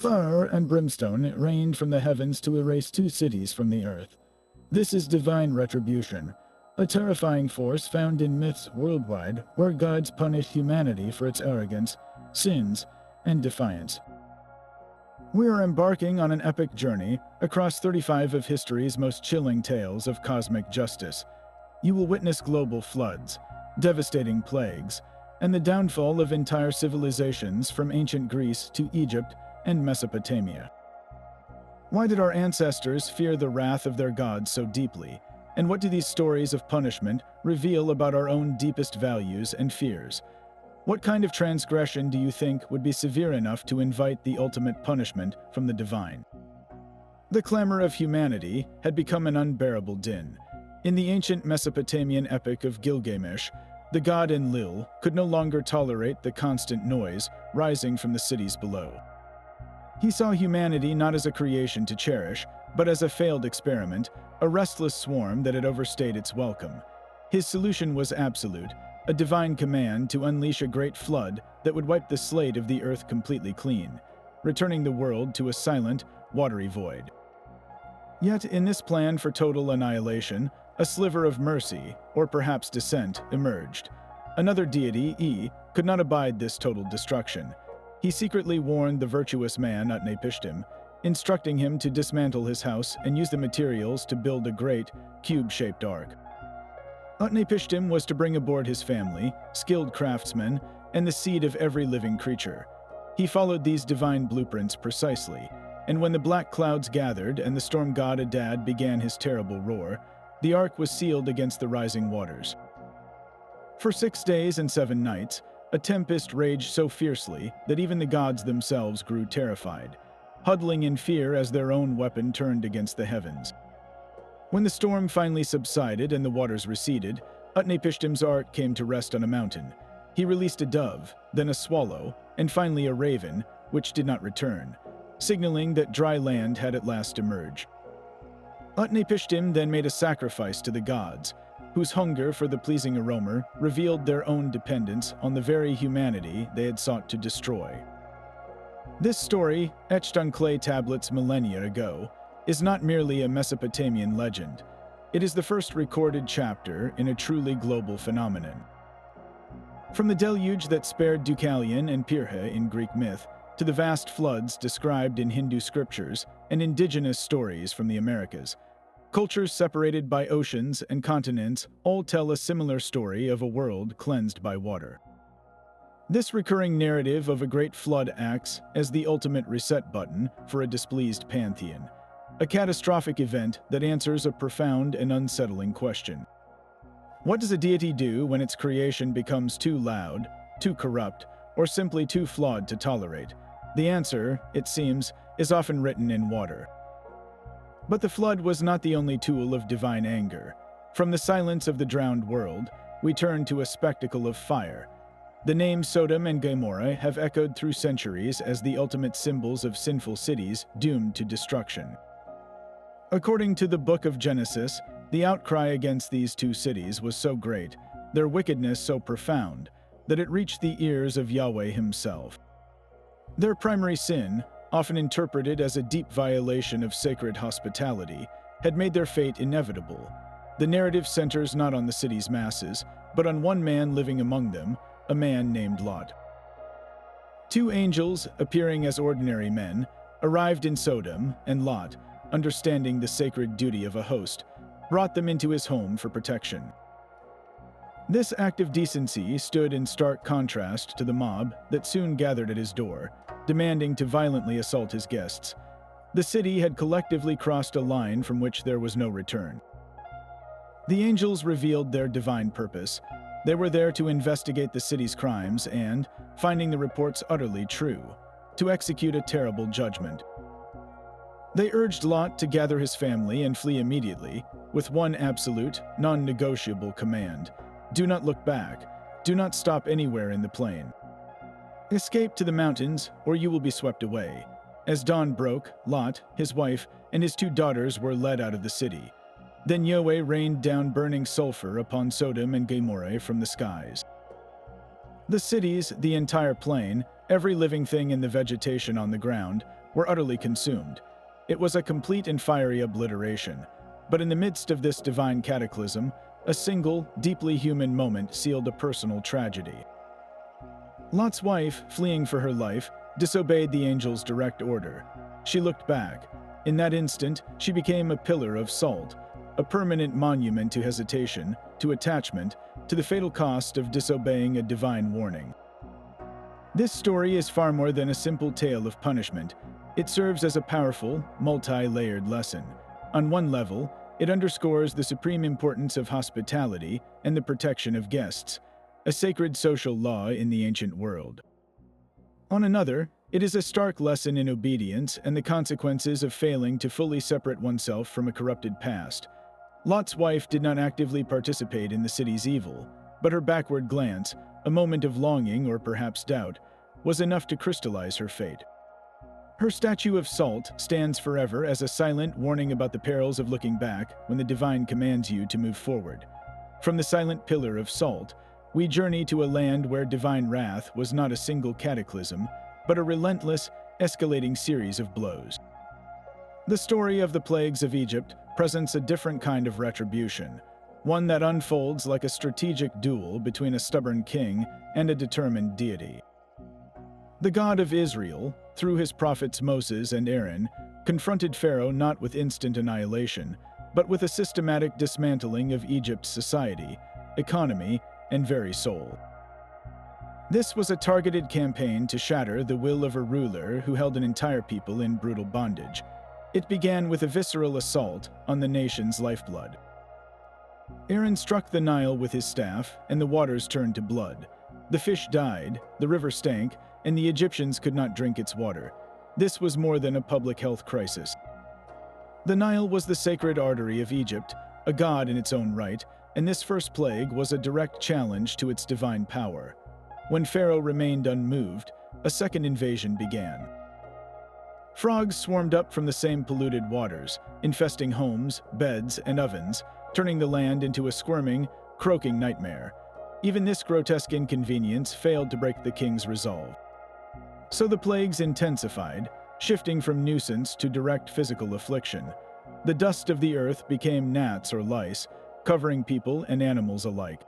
Fire and brimstone rained from the heavens to erase two cities from the earth. This is divine retribution, a terrifying force found in myths worldwide where gods punish humanity for its arrogance, sins, and defiance. We are embarking on an epic journey across 35 of history's most chilling tales of cosmic justice. You will witness global floods, devastating plagues, and the downfall of entire civilizations from ancient Greece to Egypt and Mesopotamia. Why did our ancestors fear the wrath of their gods so deeply? And what do these stories of punishment reveal about our own deepest values and fears? What kind of transgression do you think would be severe enough to invite the ultimate punishment from the divine? The clamor of humanity had become an unbearable din. In the ancient Mesopotamian epic of Gilgamesh, the god Enlil could no longer tolerate the constant noise rising from the cities below. He saw humanity not as a creation to cherish, but as a failed experiment, a restless swarm that had overstayed its welcome. His solution was absolute, a divine command to unleash a great flood that would wipe the slate of the earth completely clean, returning the world to a silent, watery void. Yet in this plan for total annihilation, a sliver of mercy, or perhaps dissent, emerged. Another deity, E, could not abide this total destruction. He secretly warned the virtuous man Utnapishtim, instructing him to dismantle his house and use the materials to build a great, cube-shaped ark. Utnapishtim was to bring aboard his family, skilled craftsmen, and the seed of every living creature. He followed these divine blueprints precisely, and when the black clouds gathered and the storm god Adad began his terrible roar, the ark was sealed against the rising waters. For 6 days and 7 nights, a tempest raged so fiercely that even the gods themselves grew terrified, huddling in fear as their own weapon turned against the heavens. When the storm finally subsided and the waters receded, Utnapishtim's ark came to rest on a mountain. He released a dove, then a swallow, and finally a raven, which did not return, signaling that dry land had at last emerged. Utnapishtim then made a sacrifice to the gods, whose hunger for the pleasing aroma revealed their own dependence on the very humanity they had sought to destroy. This story, etched on clay tablets millennia ago, is not merely a Mesopotamian legend. It is the first recorded chapter in a truly global phenomenon. From the deluge that spared Deucalion and Pirhe in Greek myth, to the vast floods described in Hindu scriptures and indigenous stories from the Americas, cultures separated by oceans and continents all tell a similar story of a world cleansed by water. This recurring narrative of a great flood acts as the ultimate reset button for a displeased pantheon, a catastrophic event that answers a profound and unsettling question. What does a deity do when its creation becomes too loud, too corrupt, or simply too flawed to tolerate? The answer, it seems, is often written in water. But the flood was not the only tool of divine anger. From the silence of the drowned world, we turn to a spectacle of fire. The names Sodom and Gomorrah have echoed through centuries as the ultimate symbols of sinful cities doomed to destruction. According to the Book of Genesis, the outcry against these two cities was so great, their wickedness so profound, that it reached the ears of Yahweh himself. Their primary sin, often interpreted as a deep violation of sacred hospitality, had made their fate inevitable. The narrative centers not on the city's masses, but on one man living among them, a man named Lot. 2 angels, appearing as ordinary men, arrived in Sodom, and Lot, understanding the sacred duty of a host, brought them into his home for protection. This act of decency stood in stark contrast to the mob that soon gathered at his door, demanding to violently assault his guests. The city had collectively crossed a line from which there was no return. The angels revealed their divine purpose. They were there to investigate the city's crimes and, finding the reports utterly true, to execute a terrible judgment. They urged Lot to gather his family and flee immediately, with one absolute, non-negotiable command: do not look back, do not stop anywhere in the plain. Escape to the mountains, or you will be swept away. As dawn broke, Lot, his wife, and his 2 daughters were led out of the city. Then Yahweh rained down burning sulfur upon Sodom and Gomorrah from the skies. The cities, the entire plain, every living thing in the vegetation on the ground, were utterly consumed. It was a complete and fiery obliteration. But in the midst of this divine cataclysm, a single, deeply human moment sealed a personal tragedy. Lot's wife, fleeing for her life, disobeyed the angel's direct order. She looked back. In that instant, she became a pillar of salt, a permanent monument to hesitation, to attachment, to the fatal cost of disobeying a divine warning. This story is far more than a simple tale of punishment. It serves as a powerful, multi-layered lesson. On one level, it underscores the supreme importance of hospitality and the protection of guests, a sacred social law in the ancient world. On another, it is a stark lesson in obedience and the consequences of failing to fully separate oneself from a corrupted past. Lot's wife did not actively participate in the city's evil, but her backward glance, a moment of longing or perhaps doubt, was enough to crystallize her fate. Her statue of salt stands forever as a silent warning about the perils of looking back when the divine commands you to move forward. From the silent pillar of salt, we journey to a land where divine wrath was not a single cataclysm, but a relentless, escalating series of blows. The story of the plagues of Egypt presents a different kind of retribution, one that unfolds like a strategic duel between a stubborn king and a determined deity. The God of Israel, through his prophets Moses and Aaron, confronted Pharaoh not with instant annihilation, but with a systematic dismantling of Egypt's society, economy, and very soul. This was a targeted campaign to shatter the will of a ruler who held an entire people in brutal bondage. It began with a visceral assault on the nation's lifeblood. Aaron struck the Nile with his staff, and the waters turned to blood. The fish died, the river stank, and the Egyptians could not drink its water. This was more than a public health crisis. The Nile was the sacred artery of Egypt, a god in its own right, and this first plague was a direct challenge to its divine power. When Pharaoh remained unmoved, a second invasion began. Frogs swarmed up from the same polluted waters, infesting homes, beds, and ovens, turning the land into a squirming, croaking nightmare. Even this grotesque inconvenience failed to break the king's resolve. So the plagues intensified, shifting from nuisance to direct physical affliction. The dust of the earth became gnats or lice, covering people and animals alike.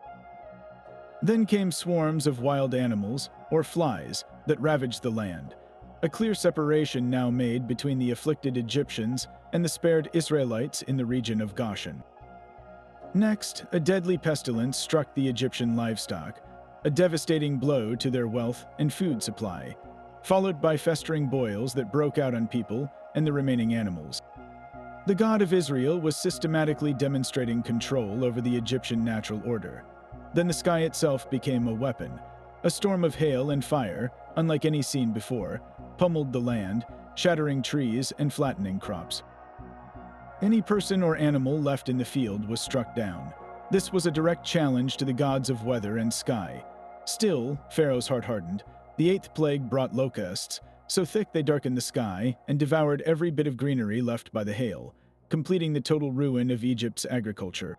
Then came swarms of wild animals, or flies, that ravaged the land. A clear separation now made between the afflicted Egyptians and the spared Israelites in the region of Goshen. Next, a deadly pestilence struck the Egyptian livestock, a devastating blow to their wealth and food supply, followed by festering boils that broke out on people and the remaining animals. The God of Israel was systematically demonstrating control over the Egyptian natural order. Then the sky itself became a weapon. A storm of hail and fire, unlike any seen before, pummeled the land, shattering trees and flattening crops. Any person or animal left in the field was struck down. This was a direct challenge to the gods of weather and sky. Still, Pharaoh's heart hardened. The eighth plague brought locusts, so thick they darkened the sky and devoured every bit of greenery left by the hail, completing the total ruin of Egypt's agriculture.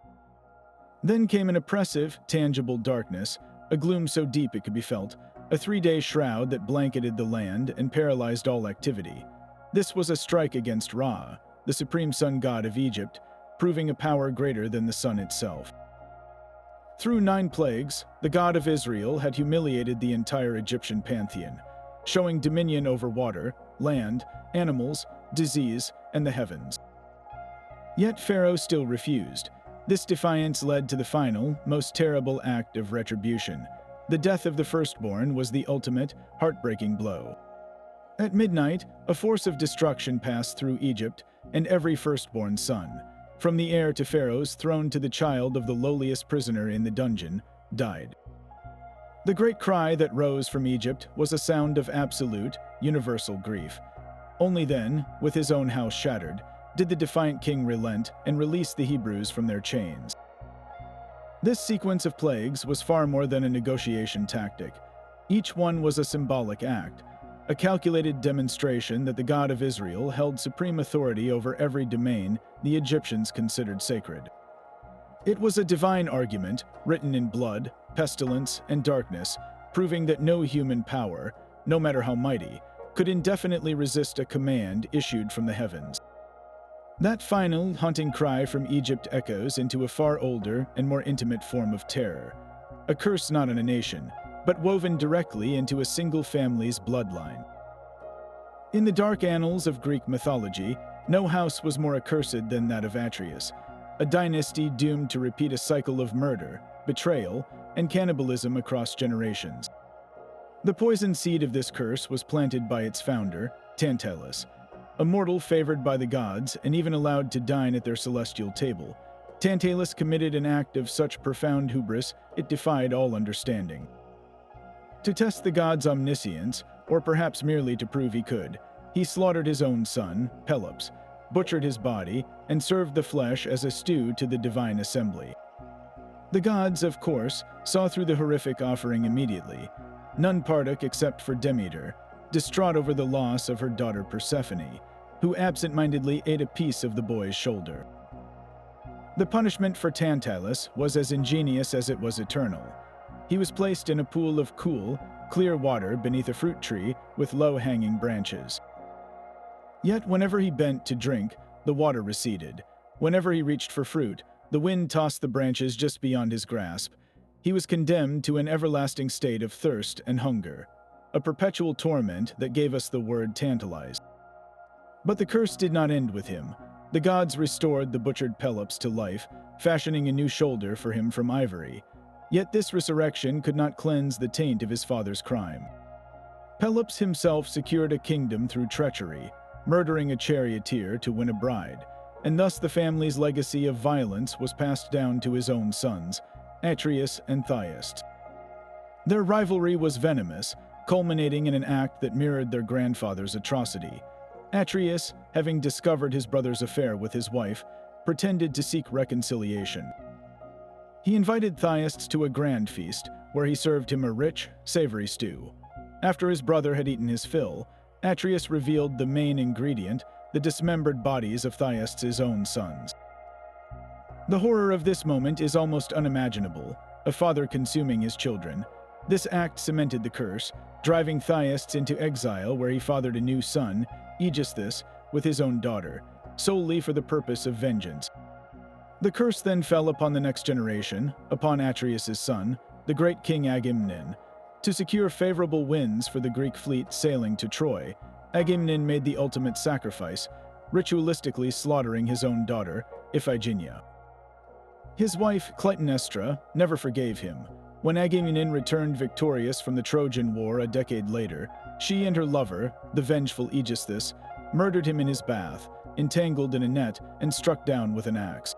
Then came an oppressive, tangible darkness, a gloom so deep it could be felt, a 3-day shroud that blanketed the land and paralyzed all activity. This was a strike against Ra, the supreme sun god of Egypt, proving a power greater than the sun itself. Through 9 plagues, the God of Israel had humiliated the entire Egyptian pantheon, showing dominion over water, land, animals, disease, and the heavens. Yet Pharaoh still refused. This defiance led to the final, most terrible act of retribution. The death of the firstborn was the ultimate, heartbreaking blow. At midnight, a force of destruction passed through Egypt and every firstborn son, from the heir to Pharaoh's throne to the child of the lowliest prisoner in the dungeon, died. The great cry that rose from Egypt was a sound of absolute, universal grief. Only then, with his own house shattered, did the defiant king relent and release the Hebrews from their chains. This sequence of plagues was far more than a negotiation tactic. Each one was a symbolic act, a calculated demonstration that the God of Israel held supreme authority over every domain the Egyptians considered sacred. It was a divine argument, written in blood, pestilence, and darkness, proving that no human power, no matter how mighty, could indefinitely resist a command issued from the heavens. That final, haunting cry from Egypt echoes into a far older and more intimate form of terror, a curse not on a nation, but woven directly into a single family's bloodline. In the dark annals of Greek mythology, no house was more accursed than that of Atreus, a dynasty doomed to repeat a cycle of murder, betrayal, and cannibalism across generations. The poison seed of this curse was planted by its founder, Tantalus, a mortal favored by the gods and even allowed to dine at their celestial table. Tantalus committed an act of such profound hubris it defied all understanding. To test the gods' omniscience, or perhaps merely to prove he could, he slaughtered his own son, Pelops, butchered his body, and served the flesh as a stew to the divine assembly. The gods, of course, saw through the horrific offering immediately. None partook except for Demeter, distraught over the loss of her daughter Persephone, who absent-mindedly ate a piece of the boy's shoulder. The punishment for Tantalus was as ingenious as it was eternal. He was placed in a pool of cool, clear water beneath a fruit tree with low-hanging branches. Yet whenever he bent to drink, the water receded. Whenever he reached for fruit, the wind tossed the branches just beyond his grasp. He was condemned to an everlasting state of thirst and hunger, a perpetual torment that gave us the word tantalized. But the curse did not end with him. The gods restored the butchered Pelops to life, fashioning a new shoulder for him from ivory. Yet this resurrection could not cleanse the taint of his father's crime. Pelops himself secured a kingdom through treachery, murdering a charioteer to win a bride, and thus the family's legacy of violence was passed down to his own sons, Atreus and Thyest. Their rivalry was venomous, culminating in an act that mirrored their grandfather's atrocity. Atreus, having discovered his brother's affair with his wife, pretended to seek reconciliation. He invited Thyest to a grand feast, where he served him a rich, savory stew. After his brother had eaten his fill, Atreus revealed the main ingredient, the dismembered bodies of Thyest's own sons. The horror of this moment is almost unimaginable, a father consuming his children. This act cemented the curse, driving Thyest into exile where he fathered a new son, Aegisthus, with his own daughter, solely for the purpose of vengeance. The curse then fell upon the next generation, upon Atreus' son, the great king Agamemnon. To secure favorable winds for the Greek fleet sailing to Troy, Agamemnon made the ultimate sacrifice, ritualistically slaughtering his own daughter, Iphigenia. His wife, Clytemnestra, never forgave him. When Agamemnon returned victorious from the Trojan War a decade later, she and her lover, the vengeful Aegisthus, murdered him in his bath, entangled in a net, and struck down with an axe.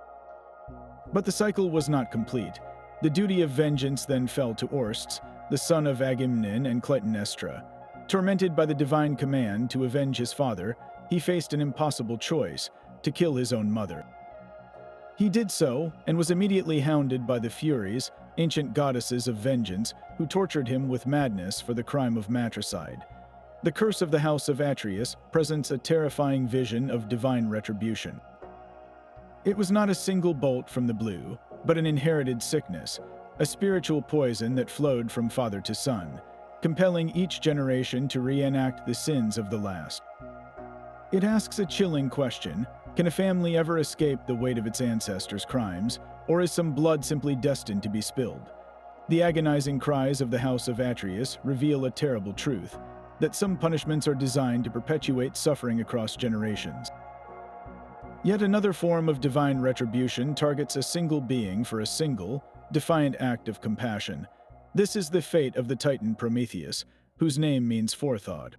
But the cycle was not complete. The duty of vengeance then fell to Orestes, the son of Agamemnon and Clytemnestra. Tormented by the divine command to avenge his father, he faced an impossible choice: to kill his own mother. He did so, and was immediately hounded by the Furies, ancient goddesses of vengeance, who tortured him with madness for the crime of matricide. The curse of the house of Atreus presents a terrifying vision of divine retribution. It was not a single bolt from the blue, but an inherited sickness, a spiritual poison that flowed from father to son, compelling each generation to reenact the sins of the last. It asks a chilling question: can a family ever escape the weight of its ancestors' crimes, or is some blood simply destined to be spilled? The agonizing cries of the house of Atreus reveal a terrible truth, that some punishments are designed to perpetuate suffering across generations. Yet another form of divine retribution targets a single being for a single, defiant act of compassion. This is the fate of the Titan Prometheus, whose name means forethought.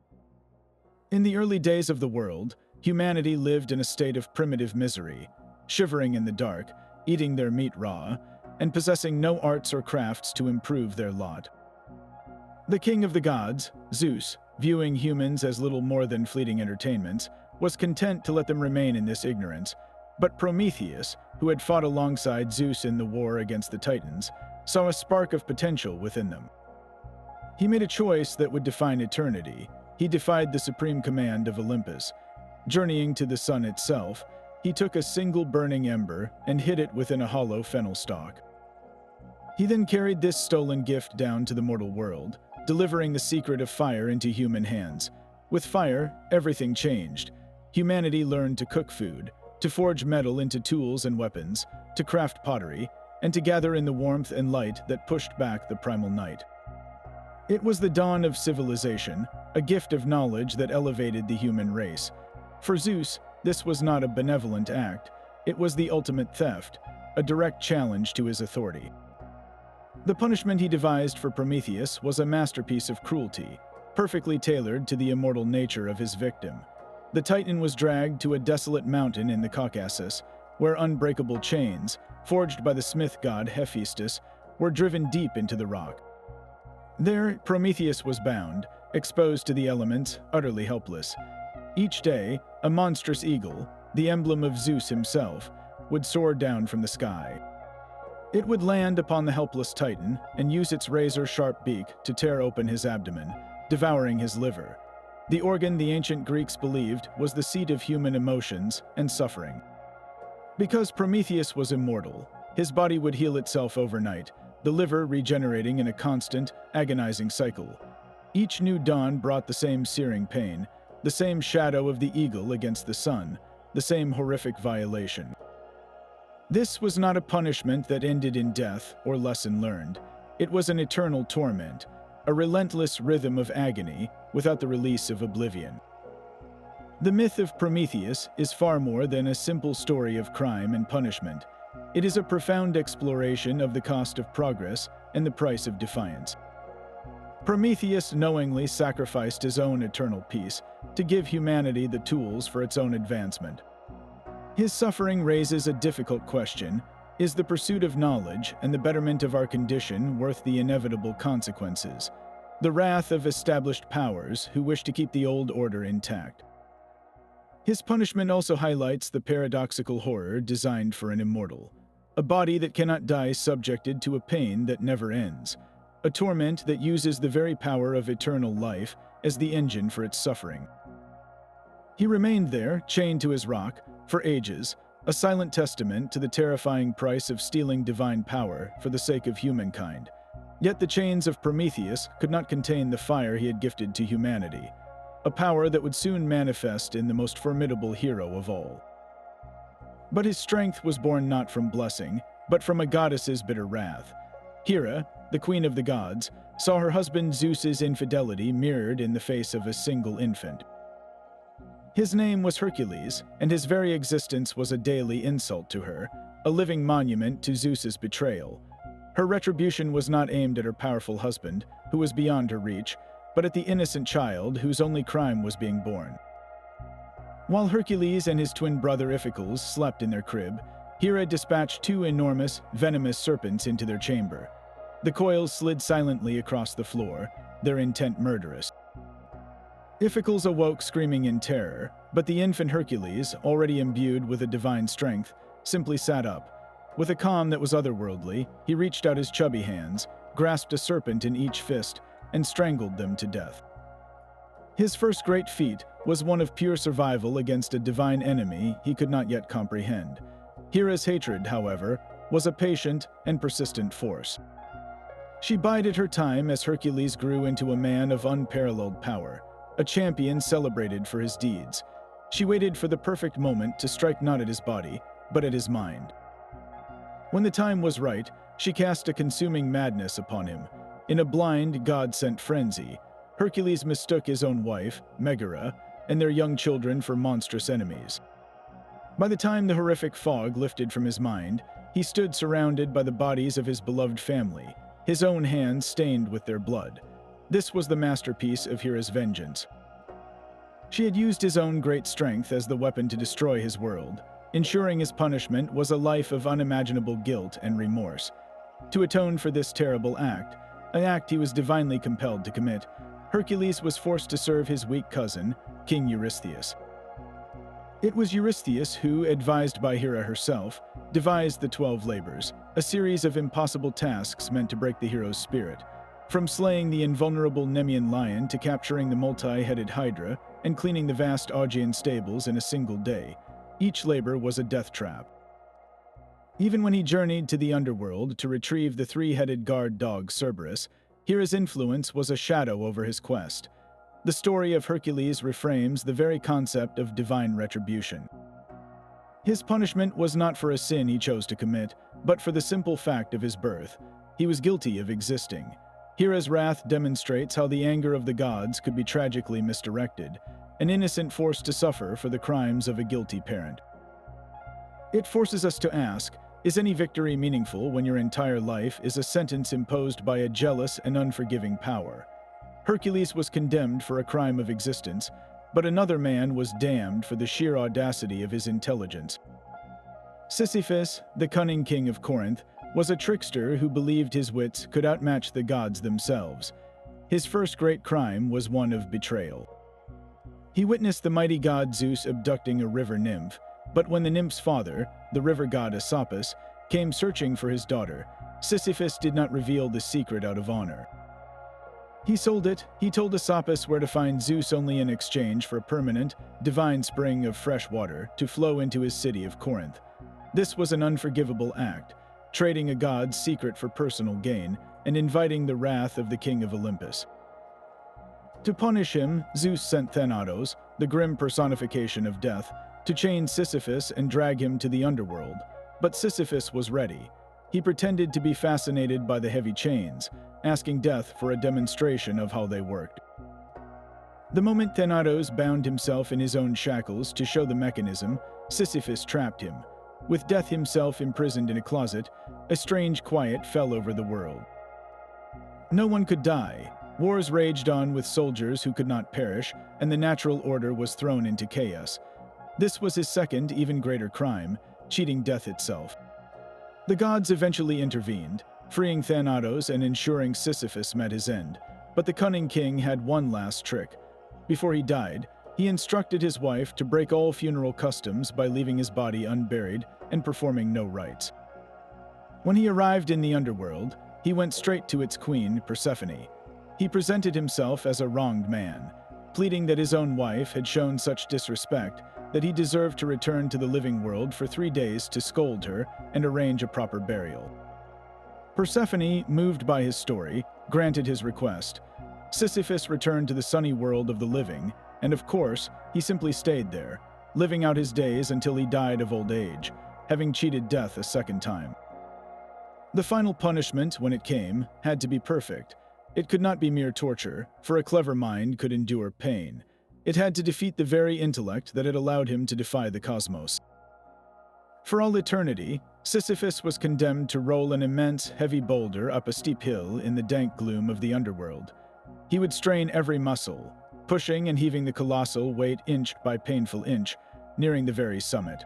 In the early days of the world, humanity lived in a state of primitive misery, shivering in the dark, eating their meat raw, and possessing no arts or crafts to improve their lot. The king of the gods, Zeus, viewing humans as little more than fleeting entertainments, was content to let them remain in this ignorance. But Prometheus, who had fought alongside Zeus in the war against the Titans, saw a spark of potential within them. He made a choice that would define eternity. He defied the supreme command of Olympus. Journeying to the sun itself, he took a single burning ember and hid it within a hollow fennel stalk. He then carried this stolen gift down to the mortal world, delivering the secret of fire into human hands. With fire, everything changed. Humanity learned to cook food, to forge metal into tools and weapons, to craft pottery, and to gather in the warmth and light that pushed back the primal night. It was the dawn of civilization, a gift of knowledge that elevated the human race. For Zeus, this was not a benevolent act. It was the ultimate theft, a direct challenge to his authority. The punishment he devised for Prometheus was a masterpiece of cruelty, perfectly tailored to the immortal nature of his victim. The Titan was dragged to a desolate mountain in the Caucasus, where unbreakable chains, forged by the smith god Hephaestus, were driven deep into the rock. There, Prometheus was bound, exposed to the elements, utterly helpless. Each day, a monstrous eagle, the emblem of Zeus himself, would soar down from the sky. It would land upon the helpless Titan and use its razor-sharp beak to tear open his abdomen, devouring his liver. The organ the ancient Greeks believed was the seat of human emotions and suffering. Because Prometheus was immortal, his body would heal itself overnight, the liver regenerating in a constant, agonizing cycle. Each new dawn brought the same searing pain, the same shadow of the eagle against the sun, the same horrific violation. This was not a punishment that ended in death or lesson learned. It was an eternal torment, a relentless rhythm of agony without the release of oblivion. The myth of Prometheus is far more than a simple story of crime and punishment. It is a profound exploration of the cost of progress and the price of defiance. Prometheus knowingly sacrificed his own eternal peace to give humanity the tools for its own advancement. His suffering raises a difficult question: is the pursuit of knowledge and the betterment of our condition worth the inevitable consequences, the wrath of established powers who wish to keep the old order intact? His punishment also highlights the paradoxical horror designed for an immortal, a body that cannot die subjected to a pain that never ends, a torment that uses the very power of eternal life as the engine for its suffering. He remained there, chained to his rock, for ages, a silent testament to the terrifying price of stealing divine power for the sake of humankind. Yet the chains of Prometheus could not contain the fire he had gifted to humanity, a power that would soon manifest in the most formidable hero of all. But his strength was born not from blessing, but from a goddess's bitter wrath. Hera, the queen of the gods, saw her husband Zeus's infidelity mirrored in the face of a single infant. His name was Hercules, and his very existence was a daily insult to her, a living monument to Zeus's betrayal. Her retribution was not aimed at her powerful husband, who was beyond her reach, but at the innocent child whose only crime was being born. While Hercules and his twin brother Iphicles slept in their crib, Hera dispatched two enormous, venomous serpents into their chamber. The coils slid silently across the floor, their intent murderous. Iphicles awoke screaming in terror, but the infant Hercules, already imbued with a divine strength, simply sat up. With a calm that was otherworldly, he reached out his chubby hands, grasped a serpent in each fist, and strangled them to death. His first great feat was one of pure survival against a divine enemy he could not yet comprehend. Hera's hatred, however, was a patient and persistent force. She bided her time as Hercules grew into a man of unparalleled power, a champion celebrated for his deeds. She waited for the perfect moment to strike not at his body, but at his mind. When the time was right, she cast a consuming madness upon him. In a blind, God-sent frenzy, Hercules mistook his own wife, Megara, and their young children for monstrous enemies. By the time the horrific fog lifted from his mind, he stood surrounded by the bodies of his beloved family, his own hands stained with their blood. This was the masterpiece of Hera's vengeance. She had used his own great strength as the weapon to destroy his world, ensuring his punishment was a life of unimaginable guilt and remorse. To atone for this terrible act, an act he was divinely compelled to commit, Hercules was forced to serve his weak cousin, King Eurystheus. It was Eurystheus who, advised by Hera herself, devised the 12 labors, a series of impossible tasks meant to break the hero's spirit. From slaying the invulnerable Nemean lion to capturing the multi-headed Hydra and cleaning the vast Augean stables in a single day, each labor was a death trap. Even when he journeyed to the Underworld to retrieve the 3-headed guard dog Cerberus, Hera's influence was a shadow over his quest. The story of Hercules reframes the very concept of divine retribution. His punishment was not for a sin he chose to commit, but for the simple fact of his birth. He was guilty of existing. Hera's wrath demonstrates how the anger of the gods could be tragically misdirected, an innocent forced to suffer for the crimes of a guilty parent. It forces us to ask, is any victory meaningful when your entire life is a sentence imposed by a jealous and unforgiving power? Hercules was condemned for a crime of existence, but another man was damned for the sheer audacity of his intelligence. Sisyphus, the cunning king of Corinth, was a trickster who believed his wits could outmatch the gods themselves. His first great crime was one of betrayal. He witnessed the mighty god Zeus abducting a river nymph, but when the nymph's father, the river god Asopus, came searching for his daughter, Sisyphus did not reveal the secret out of honor. He sold it. He told Asopus where to find Zeus only in exchange for a permanent, divine spring of fresh water to flow into his city of Corinth. This was an unforgivable act, trading a god's secret for personal gain and inviting the wrath of the king of Olympus. To punish him, Zeus sent Thanatos, the grim personification of death, to chain Sisyphus and drag him to the underworld. But Sisyphus was ready. He pretended to be fascinated by the heavy chains, asking Death for a demonstration of how they worked. The moment Thanatos bound himself in his own shackles to show the mechanism, Sisyphus trapped him. With Death himself imprisoned in a closet, a strange quiet fell over the world. No one could die. Wars raged on with soldiers who could not perish, and the natural order was thrown into chaos. This was his second, even greater crime, cheating Death itself. The gods eventually intervened, freeing Thanatos and ensuring Sisyphus met his end. But the cunning king had one last trick. Before he died, he instructed his wife to break all funeral customs by leaving his body unburied and performing no rites. When he arrived in the underworld, he went straight to its queen, Persephone. He presented himself as a wronged man, pleading that his own wife had shown such disrespect that he deserved to return to the living world for 3 days to scold her and arrange a proper burial. Persephone, moved by his story, granted his request. Sisyphus returned to the sunny world of the living, and of course, he simply stayed there, living out his days until he died of old age, having cheated Death a second time. The final punishment, when it came, had to be perfect. It could not be mere torture, for a clever mind could endure pain. It had to defeat the very intellect that had allowed him to defy the cosmos. For all eternity, Sisyphus was condemned to roll an immense, heavy boulder up a steep hill in the dank gloom of the underworld. He would strain every muscle, pushing and heaving the colossal weight inch by painful inch, nearing the very summit.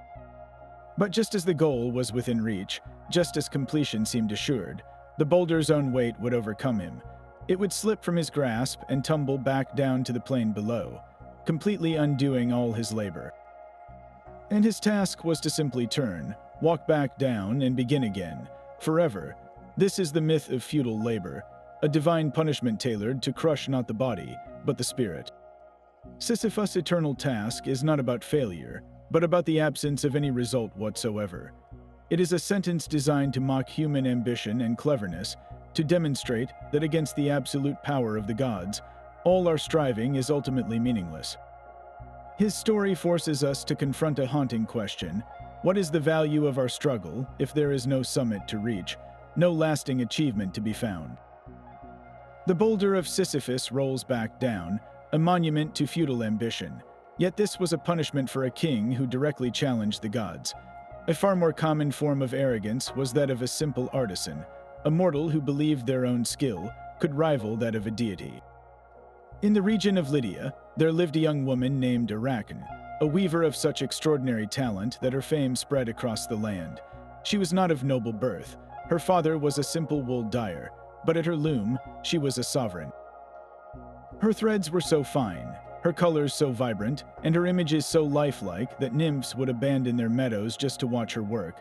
But just as the goal was within reach, just as completion seemed assured, the boulder's own weight would overcome him. It would slip from his grasp and tumble back down to the plain below, completely undoing all his labor. And his task was to simply turn, walk back down, and begin again, forever. This is the myth of futile labor, a divine punishment tailored to crush not the body, but the spirit. Sisyphus' eternal task is not about failure, but about the absence of any result whatsoever. It is a sentence designed to mock human ambition and cleverness, to demonstrate that against the absolute power of the gods, all our striving is ultimately meaningless. His story forces us to confront a haunting question: what is the value of our struggle if there is no summit to reach, no lasting achievement to be found? The boulder of Sisyphus rolls back down, a monument to futile ambition. Yet this was a punishment for a king who directly challenged the gods. A far more common form of arrogance was that of a simple artisan, a mortal who believed their own skill could rival that of a deity. In the region of Lydia, there lived a young woman named Arachne, a weaver of such extraordinary talent that her fame spread across the land. She was not of noble birth. Her father was a simple wool dyer, but at her loom, she was a sovereign. Her threads were so fine, her colors so vibrant, and her images so lifelike that nymphs would abandon their meadows just to watch her work.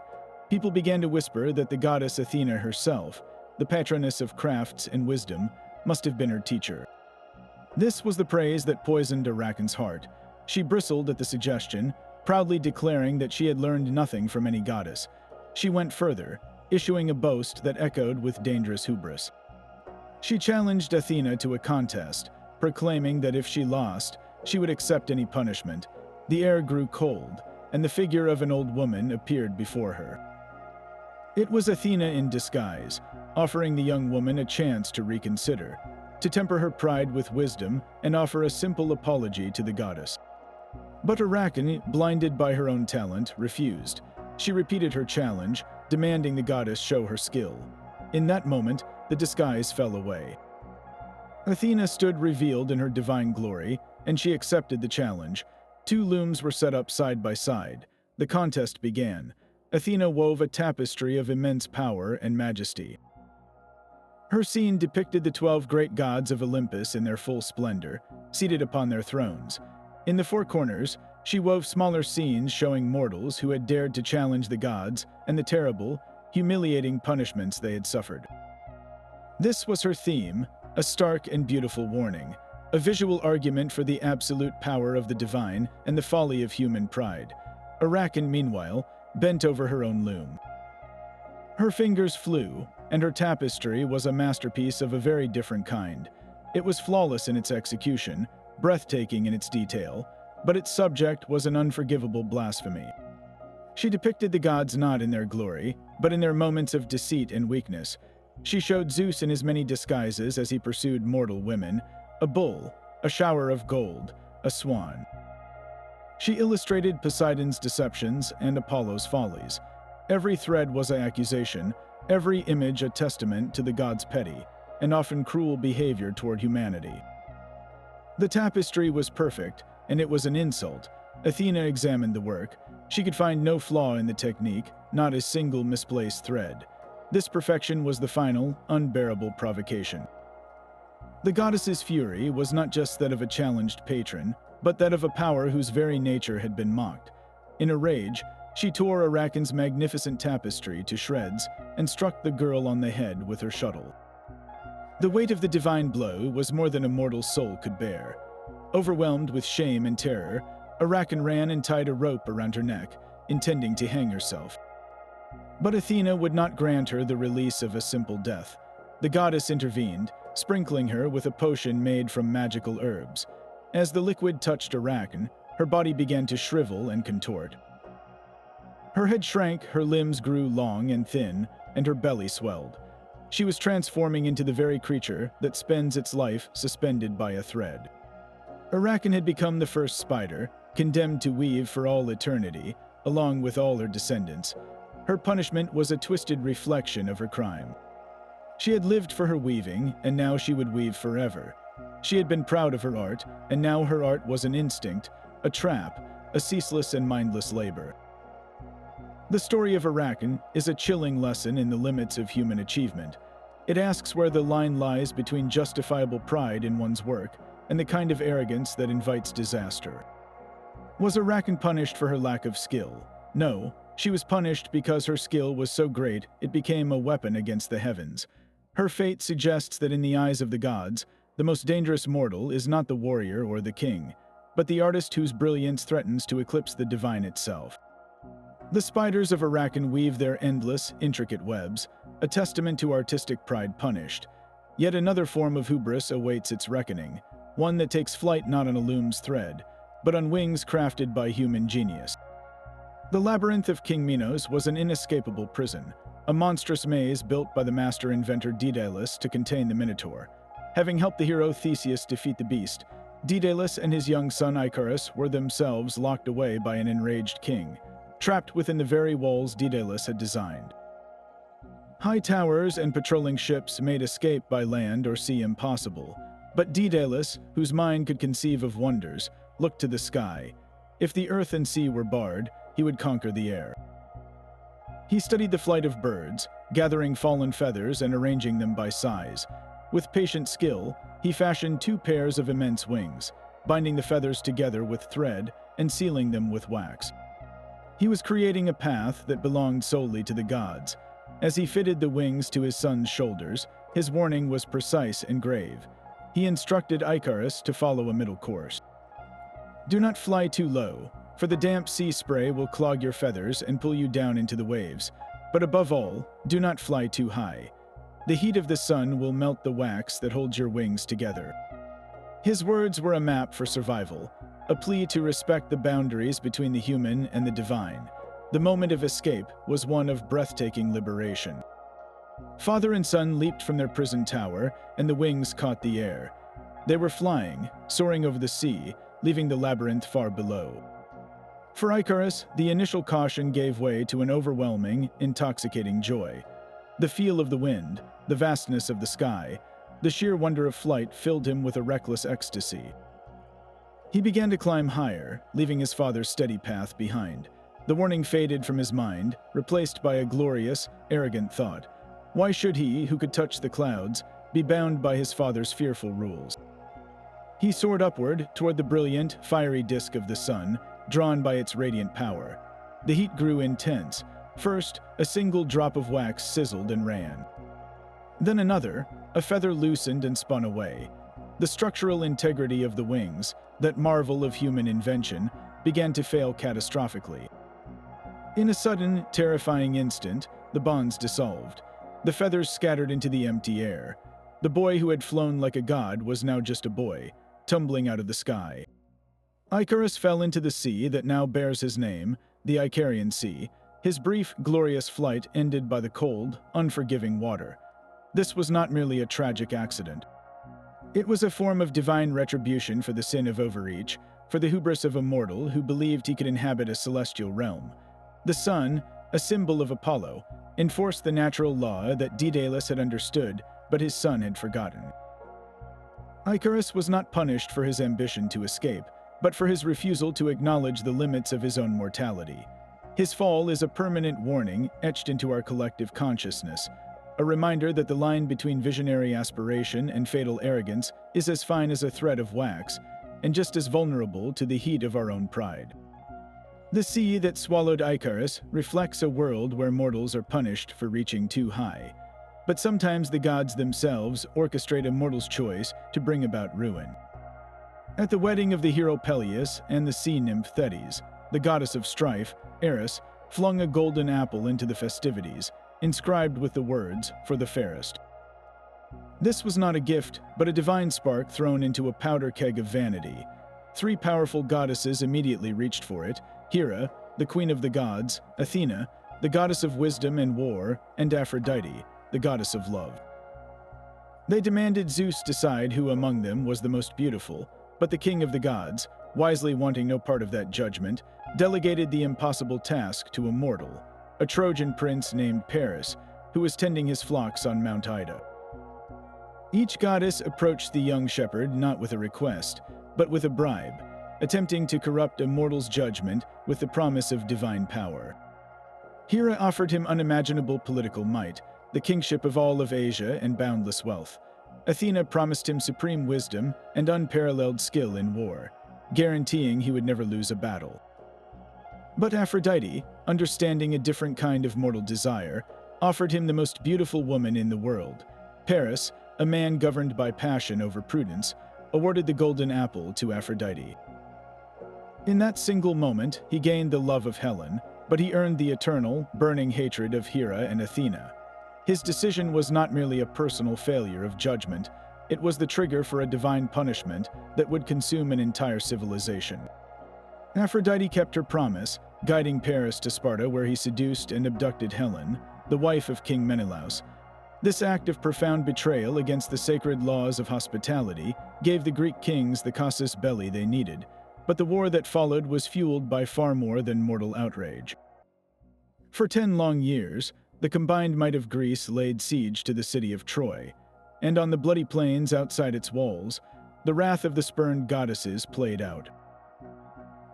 People began to whisper that the goddess Athena herself, the patroness of crafts and wisdom, must have been her teacher. This was the praise that poisoned Arachne's heart. She bristled at the suggestion, proudly declaring that she had learned nothing from any goddess. She went further, issuing a boast that echoed with dangerous hubris. She challenged Athena to a contest, proclaiming that if she lost, she would accept any punishment. The air grew cold, and the figure of an old woman appeared before her. It was Athena in disguise, offering the young woman a chance to reconsider, to temper her pride with wisdom and offer a simple apology to the goddess. But Arrakeen, blinded by her own talent, refused. She repeated her challenge, demanding the goddess show her skill. In that moment, the disguise fell away. Athena stood revealed in her divine glory, and she accepted the challenge. 2 looms were set up side by side. The contest began. Athena wove a tapestry of immense power and majesty. Her scene depicted the 12 great gods of Olympus in their full splendor, seated upon their thrones. In the 4 corners, she wove smaller scenes showing mortals who had dared to challenge the gods and the terrible, humiliating punishments they had suffered. This was her theme, a stark and beautiful warning, a visual argument for the absolute power of the divine and the folly of human pride. Arrakeen, meanwhile, bent over her own loom. Her fingers flew, and her tapestry was a masterpiece of a very different kind. It was flawless in its execution, breathtaking in its detail, but its subject was an unforgivable blasphemy. She depicted the gods not in their glory, but in their moments of deceit and weakness. She showed Zeus in his many disguises as he pursued mortal women, a bull, a shower of gold, a swan. She illustrated Poseidon's deceptions and Apollo's follies. Every thread was an accusation, every image a testament to the gods' petty and often cruel behavior toward humanity. The tapestry was perfect, and it was an insult. Athena examined the work. She could find no flaw in the technique, not a single misplaced thread. This perfection was the final, unbearable provocation. The goddess's fury was not just that of a challenged patron, but that of a power whose very nature had been mocked. In a rage, she tore Arrakeen's magnificent tapestry to shreds and struck the girl on the head with her shuttle. The weight of the divine blow was more than a mortal soul could bear. Overwhelmed with shame and terror, Arrakeen ran and tied a rope around her neck, intending to hang herself. But Athena would not grant her the release of a simple death. The goddess intervened, sprinkling her with a potion made from magical herbs. As the liquid touched Arrakeen, her body began to shrivel and contort. Her head shrank, her limbs grew long and thin, and her belly swelled. She was transforming into the very creature that spends its life suspended by a thread. Arrakeen had become the first spider, condemned to weave for all eternity, along with all her descendants. Her punishment was a twisted reflection of her crime. She had lived for her weaving, and now she would weave forever. She had been proud of her art, and now her art was an instinct, a trap, a ceaseless and mindless labor. The story of Arrakeen is a chilling lesson in the limits of human achievement. It asks where the line lies between justifiable pride in one's work and the kind of arrogance that invites disaster. Was Arrakeen punished for her lack of skill? No, she was punished because her skill was so great it became a weapon against the heavens. Her fate suggests that in the eyes of the gods, the most dangerous mortal is not the warrior or the king, but the artist whose brilliance threatens to eclipse the divine itself. The spiders of Arrakeen weave their endless, intricate webs, a testament to artistic pride punished. Yet another form of hubris awaits its reckoning, one that takes flight not on a loom's thread, but on wings crafted by human genius. The labyrinth of King Minos was an inescapable prison, a monstrous maze built by the master inventor Daedalus to contain the Minotaur. Having helped the hero Theseus defeat the beast, Daedalus and his young son Icarus were themselves locked away by an enraged king, trapped within the very walls Daedalus had designed. High towers and patrolling ships made escape by land or sea impossible, but Daedalus, whose mind could conceive of wonders, looked to the sky. If the earth and sea were barred, he would conquer the air. He studied the flight of birds, gathering fallen feathers and arranging them by size. With patient skill, he fashioned 2 pairs of immense wings, binding the feathers together with thread and sealing them with wax. He was creating a path that belonged solely to the gods. As he fitted the wings to his son's shoulders, his warning was precise and grave. He instructed Icarus to follow a middle course. Do not fly too low, for the damp sea spray will clog your feathers and pull you down into the waves. But above all, do not fly too high. The heat of the sun will melt the wax that holds your wings together. His words were a map for survival, a plea to respect the boundaries between the human and the divine. The moment of escape was one of breathtaking liberation. Father and son leaped from their prison tower, and the wings caught the air. They were flying, soaring over the sea, leaving the labyrinth far below. For Icarus, the initial caution gave way to an overwhelming, intoxicating joy. The feel of the wind, the vastness of the sky, the sheer wonder of flight filled him with a reckless ecstasy. He began to climb higher, leaving his father's steady path behind. The warning faded from his mind, replaced by a glorious, arrogant thought. Why should he, who could touch the clouds, be bound by his father's fearful rules? He soared upward toward the brilliant, fiery disk of the sun, drawn by its radiant power. The heat grew intense. First, a single drop of wax sizzled and ran. Then another, a feather loosened and spun away. The structural integrity of the wings, that marvel of human invention, began to fail catastrophically. In a sudden, terrifying instant, the bonds dissolved. The feathers scattered into the empty air. The boy who had flown like a god was now just a boy, tumbling out of the sky. Icarus fell into the sea that now bears his name, the Icarian Sea, his brief, glorious flight ended by the cold, unforgiving water. This was not merely a tragic accident. It was a form of divine retribution for the sin of overreach, for the hubris of a mortal who believed he could inhabit a celestial realm. The sun, a symbol of Apollo, enforced the natural law that Daedalus had understood, but his son had forgotten. Icarus was not punished for his ambition to escape, but for his refusal to acknowledge the limits of his own mortality. His fall is a permanent warning etched into our collective consciousness, a reminder that the line between visionary aspiration and fatal arrogance is as fine as a thread of wax, and just as vulnerable to the heat of our own pride. The sea that swallowed Icarus reflects a world where mortals are punished for reaching too high. But sometimes the gods themselves orchestrate a mortal's choice to bring about ruin. At the wedding of the hero Peleus and the sea nymph Thetis, the goddess of strife, Eris, flung a golden apple into the festivities, inscribed with the words, "For the fairest." This was not a gift, but a divine spark thrown into a powder keg of vanity. Three powerful goddesses immediately reached for it: Hera, the queen of the gods, Athena, the goddess of wisdom and war, and Aphrodite, the goddess of love. They demanded Zeus decide who among them was the most beautiful, but the king of the gods, wisely wanting no part of that judgment, delegated the impossible task to a mortal, a Trojan prince named Paris, who was tending his flocks on Mount Ida. Each goddess approached the young shepherd not with a request, but with a bribe, attempting to corrupt a mortal's judgment with the promise of divine power. Hera offered him unimaginable political might, the kingship of all of Asia and boundless wealth. Athena promised him supreme wisdom and unparalleled skill in war, guaranteeing he would never lose a battle. But Aphrodite, understanding a different kind of mortal desire, offered him the most beautiful woman in the world. Paris, a man governed by passion over prudence, awarded the golden apple to Aphrodite. In that single moment, he gained the love of Helen, but he earned the eternal, burning hatred of Hera and Athena. His decision was not merely a personal failure of judgment, it was the trigger for a divine punishment that would consume an entire civilization. Aphrodite kept her promise, guiding Paris to Sparta, where he seduced and abducted Helen, the wife of King Menelaus. This act of profound betrayal against the sacred laws of hospitality gave the Greek kings the casus belli they needed, but the war that followed was fueled by far more than mortal outrage. For 10 long years, the combined might of Greece laid siege to the city of Troy, and on the bloody plains outside its walls, the wrath of the spurned goddesses played out.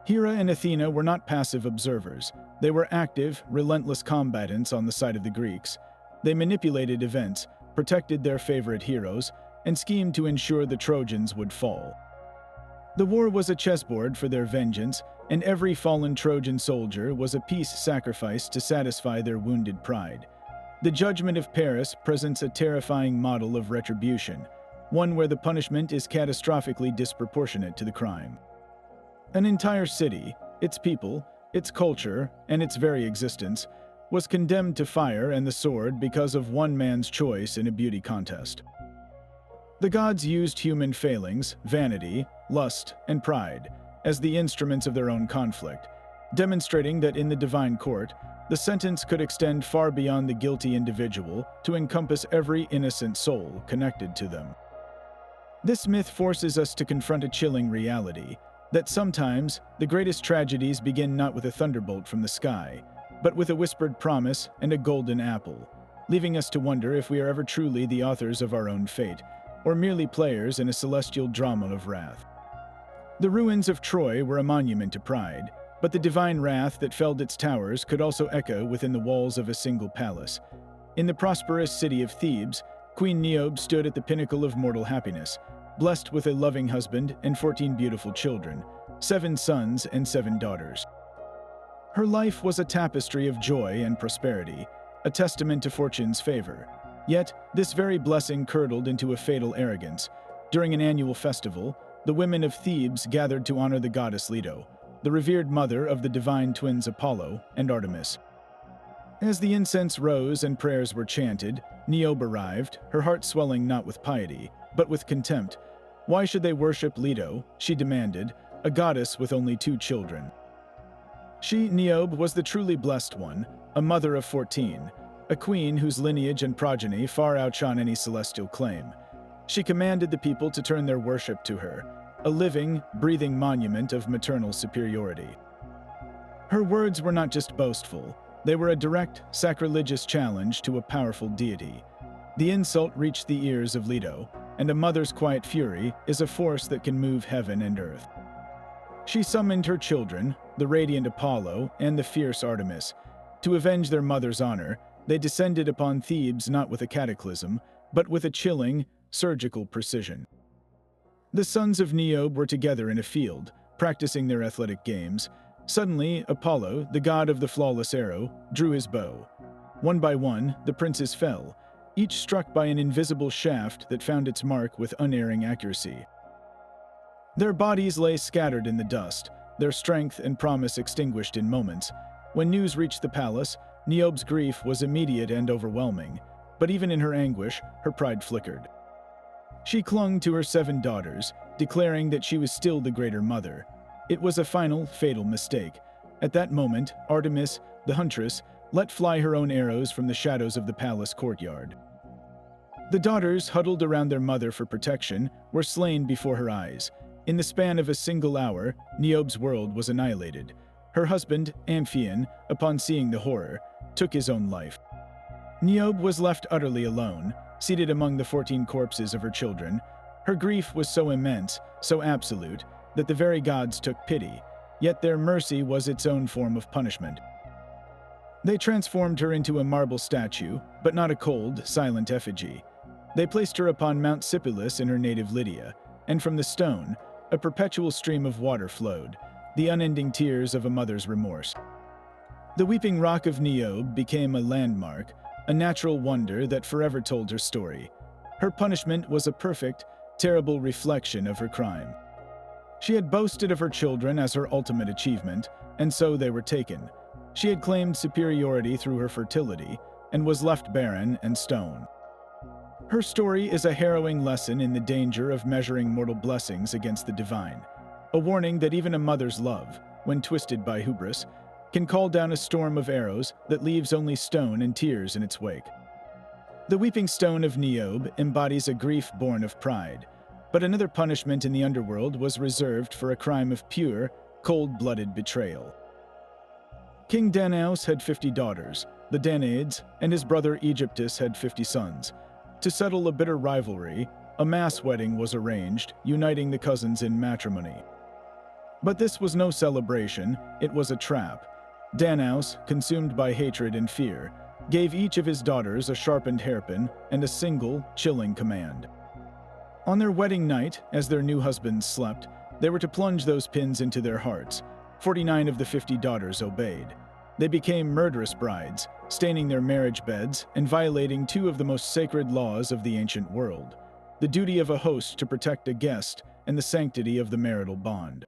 Hera and Athena were not passive observers. They were active, relentless combatants on the side of the Greeks. They manipulated events, protected their favorite heroes, and schemed to ensure the Trojans would fall. The war was a chessboard for their vengeance, and every fallen Trojan soldier was a peace sacrifice to satisfy their wounded pride. The judgment of Paris presents a terrifying model of retribution, one where the punishment is catastrophically disproportionate to the crime. An entire city, its people, its culture, and its very existence, was condemned to fire and the sword because of one man's choice in a beauty contest. The gods used human failings, vanity, lust, and pride as the instruments of their own conflict, demonstrating that in the divine court, the sentence could extend far beyond the guilty individual to encompass every innocent soul connected to them. This myth forces us to confront a chilling reality, that sometimes the greatest tragedies begin not with a thunderbolt from the sky, but with a whispered promise and a golden apple, leaving us to wonder if we are ever truly the authors of our own fate, or merely players in a celestial drama of wrath. The ruins of Troy were a monument to pride, but the divine wrath that felled its towers could also echo within the walls of a single palace. In the prosperous city of Thebes, Queen Niobe stood at the pinnacle of mortal happiness, blessed with a loving husband and 14 beautiful children, 7 sons and 7 daughters. Her life was a tapestry of joy and prosperity, a testament to fortune's favor. Yet, this very blessing curdled into a fatal arrogance. During an annual festival, the women of Thebes gathered to honor the goddess Leto, the revered mother of the divine twins Apollo and Artemis. As the incense rose and prayers were chanted, Niobe arrived, her heart swelling not with piety, but with contempt. Why should they worship Leto, she demanded, a goddess with only 2 children? She, Niobe, was the truly blessed one, a mother of 14, a queen whose lineage and progeny far outshone any celestial claim. She commanded the people to turn their worship to her, a living, breathing monument of maternal superiority. Her words were not just boastful, they were a direct, sacrilegious challenge to a powerful deity. The insult reached the ears of Leto, and a mother's quiet fury is a force that can move heaven and earth. She summoned her children, the radiant Apollo and the fierce Artemis. To avenge their mother's honor, they descended upon Thebes not with a cataclysm, but with a chilling, surgical precision. The sons of Niobe were together in a field, practicing their athletic games. Suddenly, Apollo, the god of the flawless arrow, drew his bow. One by one, the princes fell, each struck by an invisible shaft that found its mark with unerring accuracy. Their bodies lay scattered in the dust, their strength and promise extinguished in moments. When news reached the palace, Niobe's grief was immediate and overwhelming, but even in her anguish, her pride flickered. She clung to her 7 daughters, declaring that she was still the greater mother. It was a final, fatal mistake. At that moment, Artemis, the huntress, let fly her own arrows from the shadows of the palace courtyard. The daughters, huddled around their mother for protection, were slain before her eyes. In the span of a single hour, Niobe's world was annihilated. Her husband, Amphion, upon seeing the horror, took his own life. Niobe was left utterly alone, seated among the 14 corpses of her children. Her grief was so immense, so absolute, that the very gods took pity, yet their mercy was its own form of punishment. They transformed her into a marble statue, but not a cold, silent effigy. They placed her upon Mount Sipylus in her native Lydia, and from the stone, a perpetual stream of water flowed, the unending tears of a mother's remorse. The weeping rock of Niobe became a landmark, a natural wonder that forever told her story. Her punishment was a perfect, terrible reflection of her crime. She had boasted of her children as her ultimate achievement, and so they were taken. She had claimed superiority through her fertility, and was left barren and stone. Her story is a harrowing lesson in the danger of measuring mortal blessings against the divine, a warning that even a mother's love, when twisted by hubris, can call down a storm of arrows that leaves only stone and tears in its wake. The weeping stone of Niobe embodies a grief born of pride, but another punishment in the underworld was reserved for a crime of pure, cold-blooded betrayal. King Danaus had 50 daughters, the Danaids, and his brother Aegyptus had 50 sons. To settle a bitter rivalry, a mass wedding was arranged, uniting the cousins in matrimony. But this was no celebration, it was a trap. Danaus, consumed by hatred and fear, gave each of his daughters a sharpened hairpin and a single, chilling command. On their wedding night, as their new husbands slept, they were to plunge those pins into their hearts. 49 of the 50 daughters obeyed. They became murderous brides, staining their marriage beds and violating 2 of the most sacred laws of the ancient world: the duty of a host to protect a guest and the sanctity of the marital bond.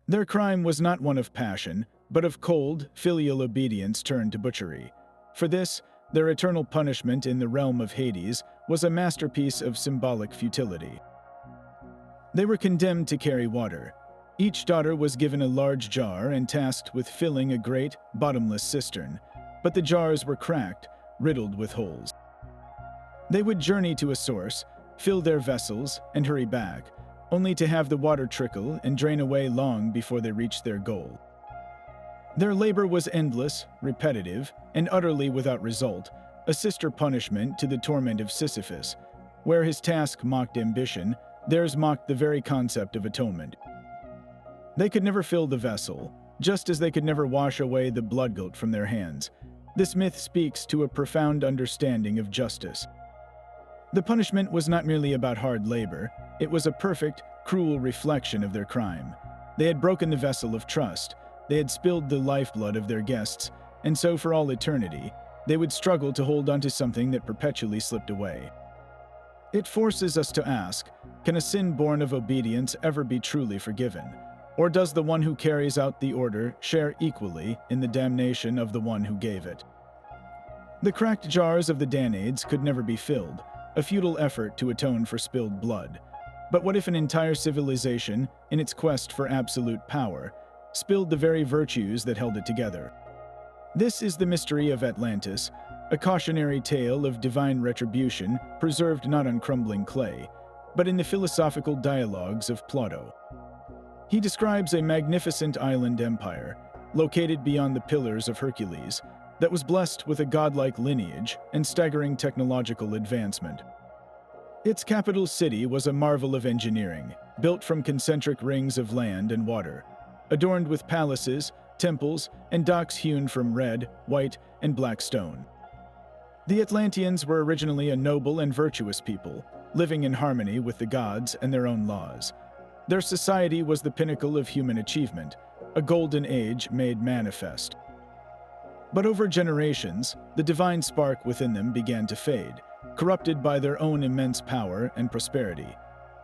Their crime was not one of passion, but of cold, filial obedience turned to butchery. For this, their eternal punishment in the realm of Hades was a masterpiece of symbolic futility. They were condemned to carry water. Each daughter was given a large jar and tasked with filling a great, bottomless cistern, but the jars were cracked, riddled with holes. They would journey to a source, fill their vessels, and hurry back, only to have the water trickle and drain away long before they reached their goal. Their labor was endless, repetitive, and utterly without result, a sister punishment to the torment of Sisyphus. Where his task mocked ambition, theirs mocked the very concept of atonement. They could never fill the vessel, just as they could never wash away the blood guilt from their hands. This myth speaks to a profound understanding of justice. The punishment was not merely about hard labor, it was a perfect, cruel reflection of their crime. They had broken the vessel of trust, they had spilled the lifeblood of their guests, and so for all eternity, they would struggle to hold onto something that perpetually slipped away. It forces us to ask, can a sin born of obedience ever be truly forgiven? Or does the one who carries out the order share equally in the damnation of the one who gave it? The cracked jars of the Danaids could never be filled, a futile effort to atone for spilled blood. But what if an entire civilization, in its quest for absolute power, spilled the very virtues that held it together? This is the mystery of Atlantis, a cautionary tale of divine retribution preserved not on crumbling clay, but in the philosophical dialogues of Plato. He describes a magnificent island empire, located beyond the Pillars of Hercules, that was blessed with a godlike lineage and staggering technological advancement. Its capital city was a marvel of engineering, built from concentric rings of land and water, adorned with palaces, temples, and docks hewn from red, white, and black stone. The Atlanteans were originally a noble and virtuous people, living in harmony with the gods and their own laws. Their society was the pinnacle of human achievement, a golden age made manifest. But over generations, the divine spark within them began to fade, corrupted by their own immense power and prosperity.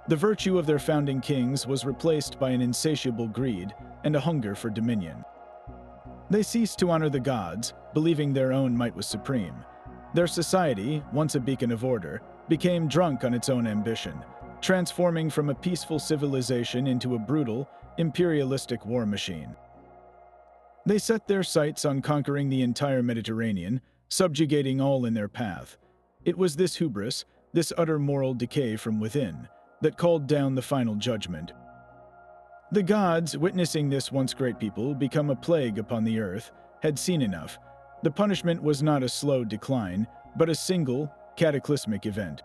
The virtue of their founding kings was replaced by an insatiable greed and a hunger for dominion. They ceased to honor the gods, believing their own might was supreme. Their society, once a beacon of order, became drunk on its own ambition, transforming from a peaceful civilization into a brutal, imperialistic war machine. They set their sights on conquering the entire Mediterranean, subjugating all in their path. It was this hubris, this utter moral decay from within, that called down the final judgment. The gods, witnessing this once great people become a plague upon the earth, had seen enough. The punishment was not a slow decline, but a single, cataclysmic event.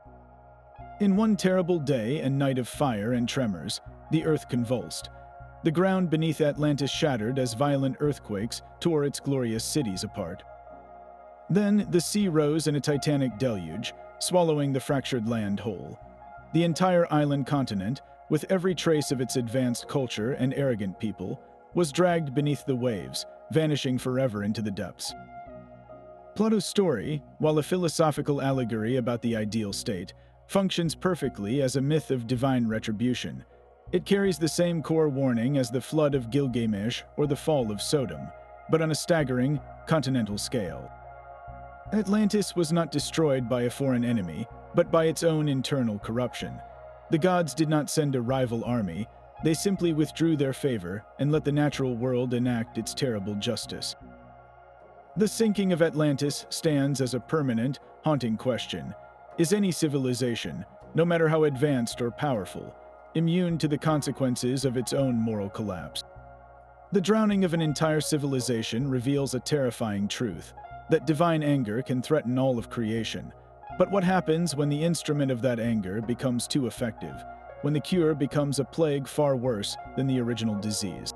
In one terrible day and night of fire and tremors, the earth convulsed. The ground beneath Atlantis shattered as violent earthquakes tore its glorious cities apart. Then the sea rose in a titanic deluge, swallowing the fractured land whole. The entire island continent, with every trace of its advanced culture and arrogant people, was dragged beneath the waves, vanishing forever into the depths. Plato's story, while a philosophical allegory about the ideal state, functions perfectly as a myth of divine retribution. It carries the same core warning as the flood of Gilgamesh or the fall of Sodom, but on a staggering, continental scale. Atlantis was not destroyed by a foreign enemy, but by its own internal corruption. The gods did not send a rival army, they simply withdrew their favor and let the natural world enact its terrible justice. The sinking of Atlantis stands as a permanent, haunting question. Is any civilization, no matter how advanced or powerful, immune to the consequences of its own moral collapse? The drowning of an entire civilization reveals a terrifying truth, that divine anger can threaten all of creation. But what happens when the instrument of that anger becomes too effective, when the cure becomes a plague far worse than the original disease?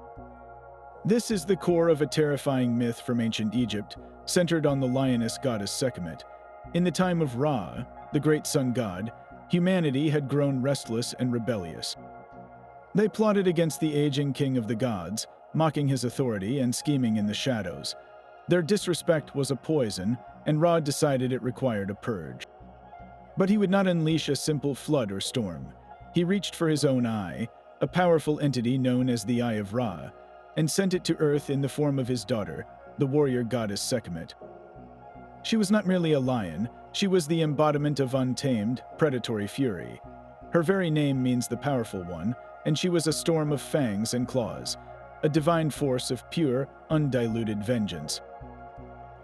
This is the core of a terrifying myth from ancient Egypt, centered on the lioness goddess Sekhmet. In the time of Ra, the great sun god, humanity had grown restless and rebellious. They plotted against the aging king of the gods, mocking his authority and scheming in the shadows. Their disrespect was a poison, and Ra decided it required a purge. But he would not unleash a simple flood or storm. He reached for his own eye, a powerful entity known as the Eye of Ra, and sent it to Earth in the form of his daughter, the warrior goddess Sekhmet. She was not merely a lion, She was the embodiment of untamed, predatory fury. Her very name means the powerful one, and she was a storm of fangs and claws, a divine force of pure, undiluted vengeance.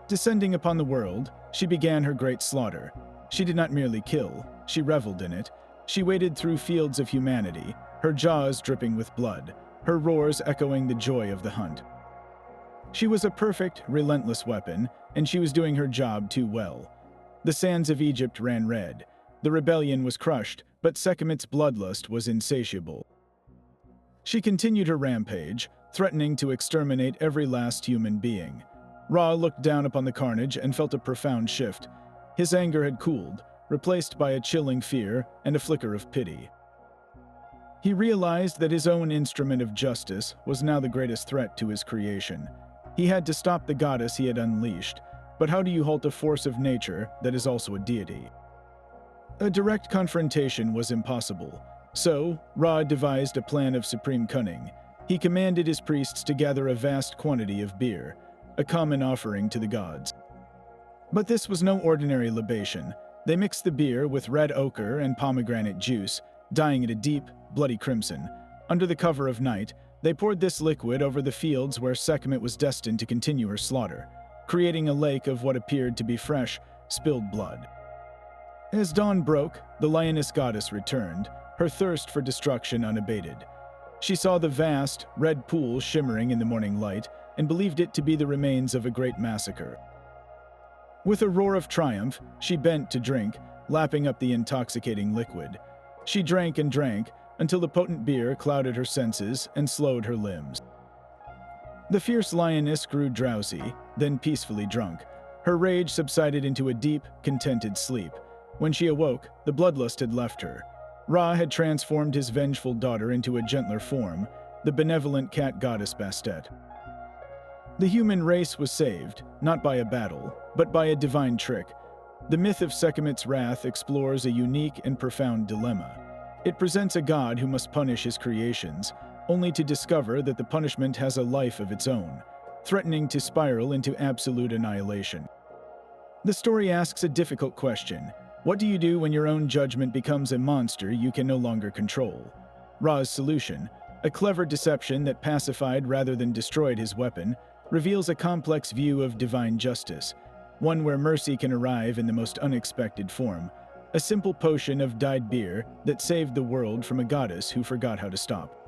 Descending upon the world, she began her great slaughter. She did not merely kill, she reveled in it. She waded through fields of humanity, her jaws dripping with blood, her roars echoing the joy of the hunt. She was a perfect, relentless weapon, and she was doing her job too well. The sands of Egypt ran red. The rebellion was crushed, but Sekhmet's bloodlust was insatiable. She continued her rampage, threatening to exterminate every last human being. Ra looked down upon the carnage and felt a profound shift. His anger had cooled, replaced by a chilling fear and a flicker of pity. He realized that his own instrument of justice was now the greatest threat to his creation. He had to stop the goddess he had unleashed, but how do you halt a force of nature that is also a deity? A direct confrontation was impossible, so Ra devised a plan of supreme cunning. He commanded his priests to gather a vast quantity of beer, a common offering to the gods. But this was no ordinary libation. They mixed the beer with red ochre and pomegranate juice, dyeing it a deep, bloody crimson. Under the cover of night, they poured this liquid over the fields where Sekhmet was destined to continue her slaughter, creating a lake of what appeared to be fresh, spilled blood. As dawn broke, the lioness goddess returned, her thirst for destruction unabated. She saw the vast, red pool shimmering in the morning light and believed it to be the remains of a great massacre. With a roar of triumph, she bent to drink, lapping up the intoxicating liquid. She drank and drank until the potent beer clouded her senses and slowed her limbs. The fierce lioness grew drowsy, then peacefully drunk. Her rage subsided into a deep, contented sleep. When she awoke, the bloodlust had left her. Ra had transformed his vengeful daughter into a gentler form, the benevolent cat goddess Bastet. The human race was saved, not by a battle, but by a divine trick. The myth of Sekhmet's wrath explores a unique and profound dilemma. It presents a god who must punish his creations, only to discover that the punishment has a life of its own, threatening to spiral into absolute annihilation. The story asks a difficult question. What do you do when your own judgment becomes a monster you can no longer control? Ra's solution, a clever deception that pacified rather than destroyed his weapon, reveals a complex view of divine justice, one where mercy can arrive in the most unexpected form, a simple potion of dyed beer that saved the world from a goddess who forgot how to stop.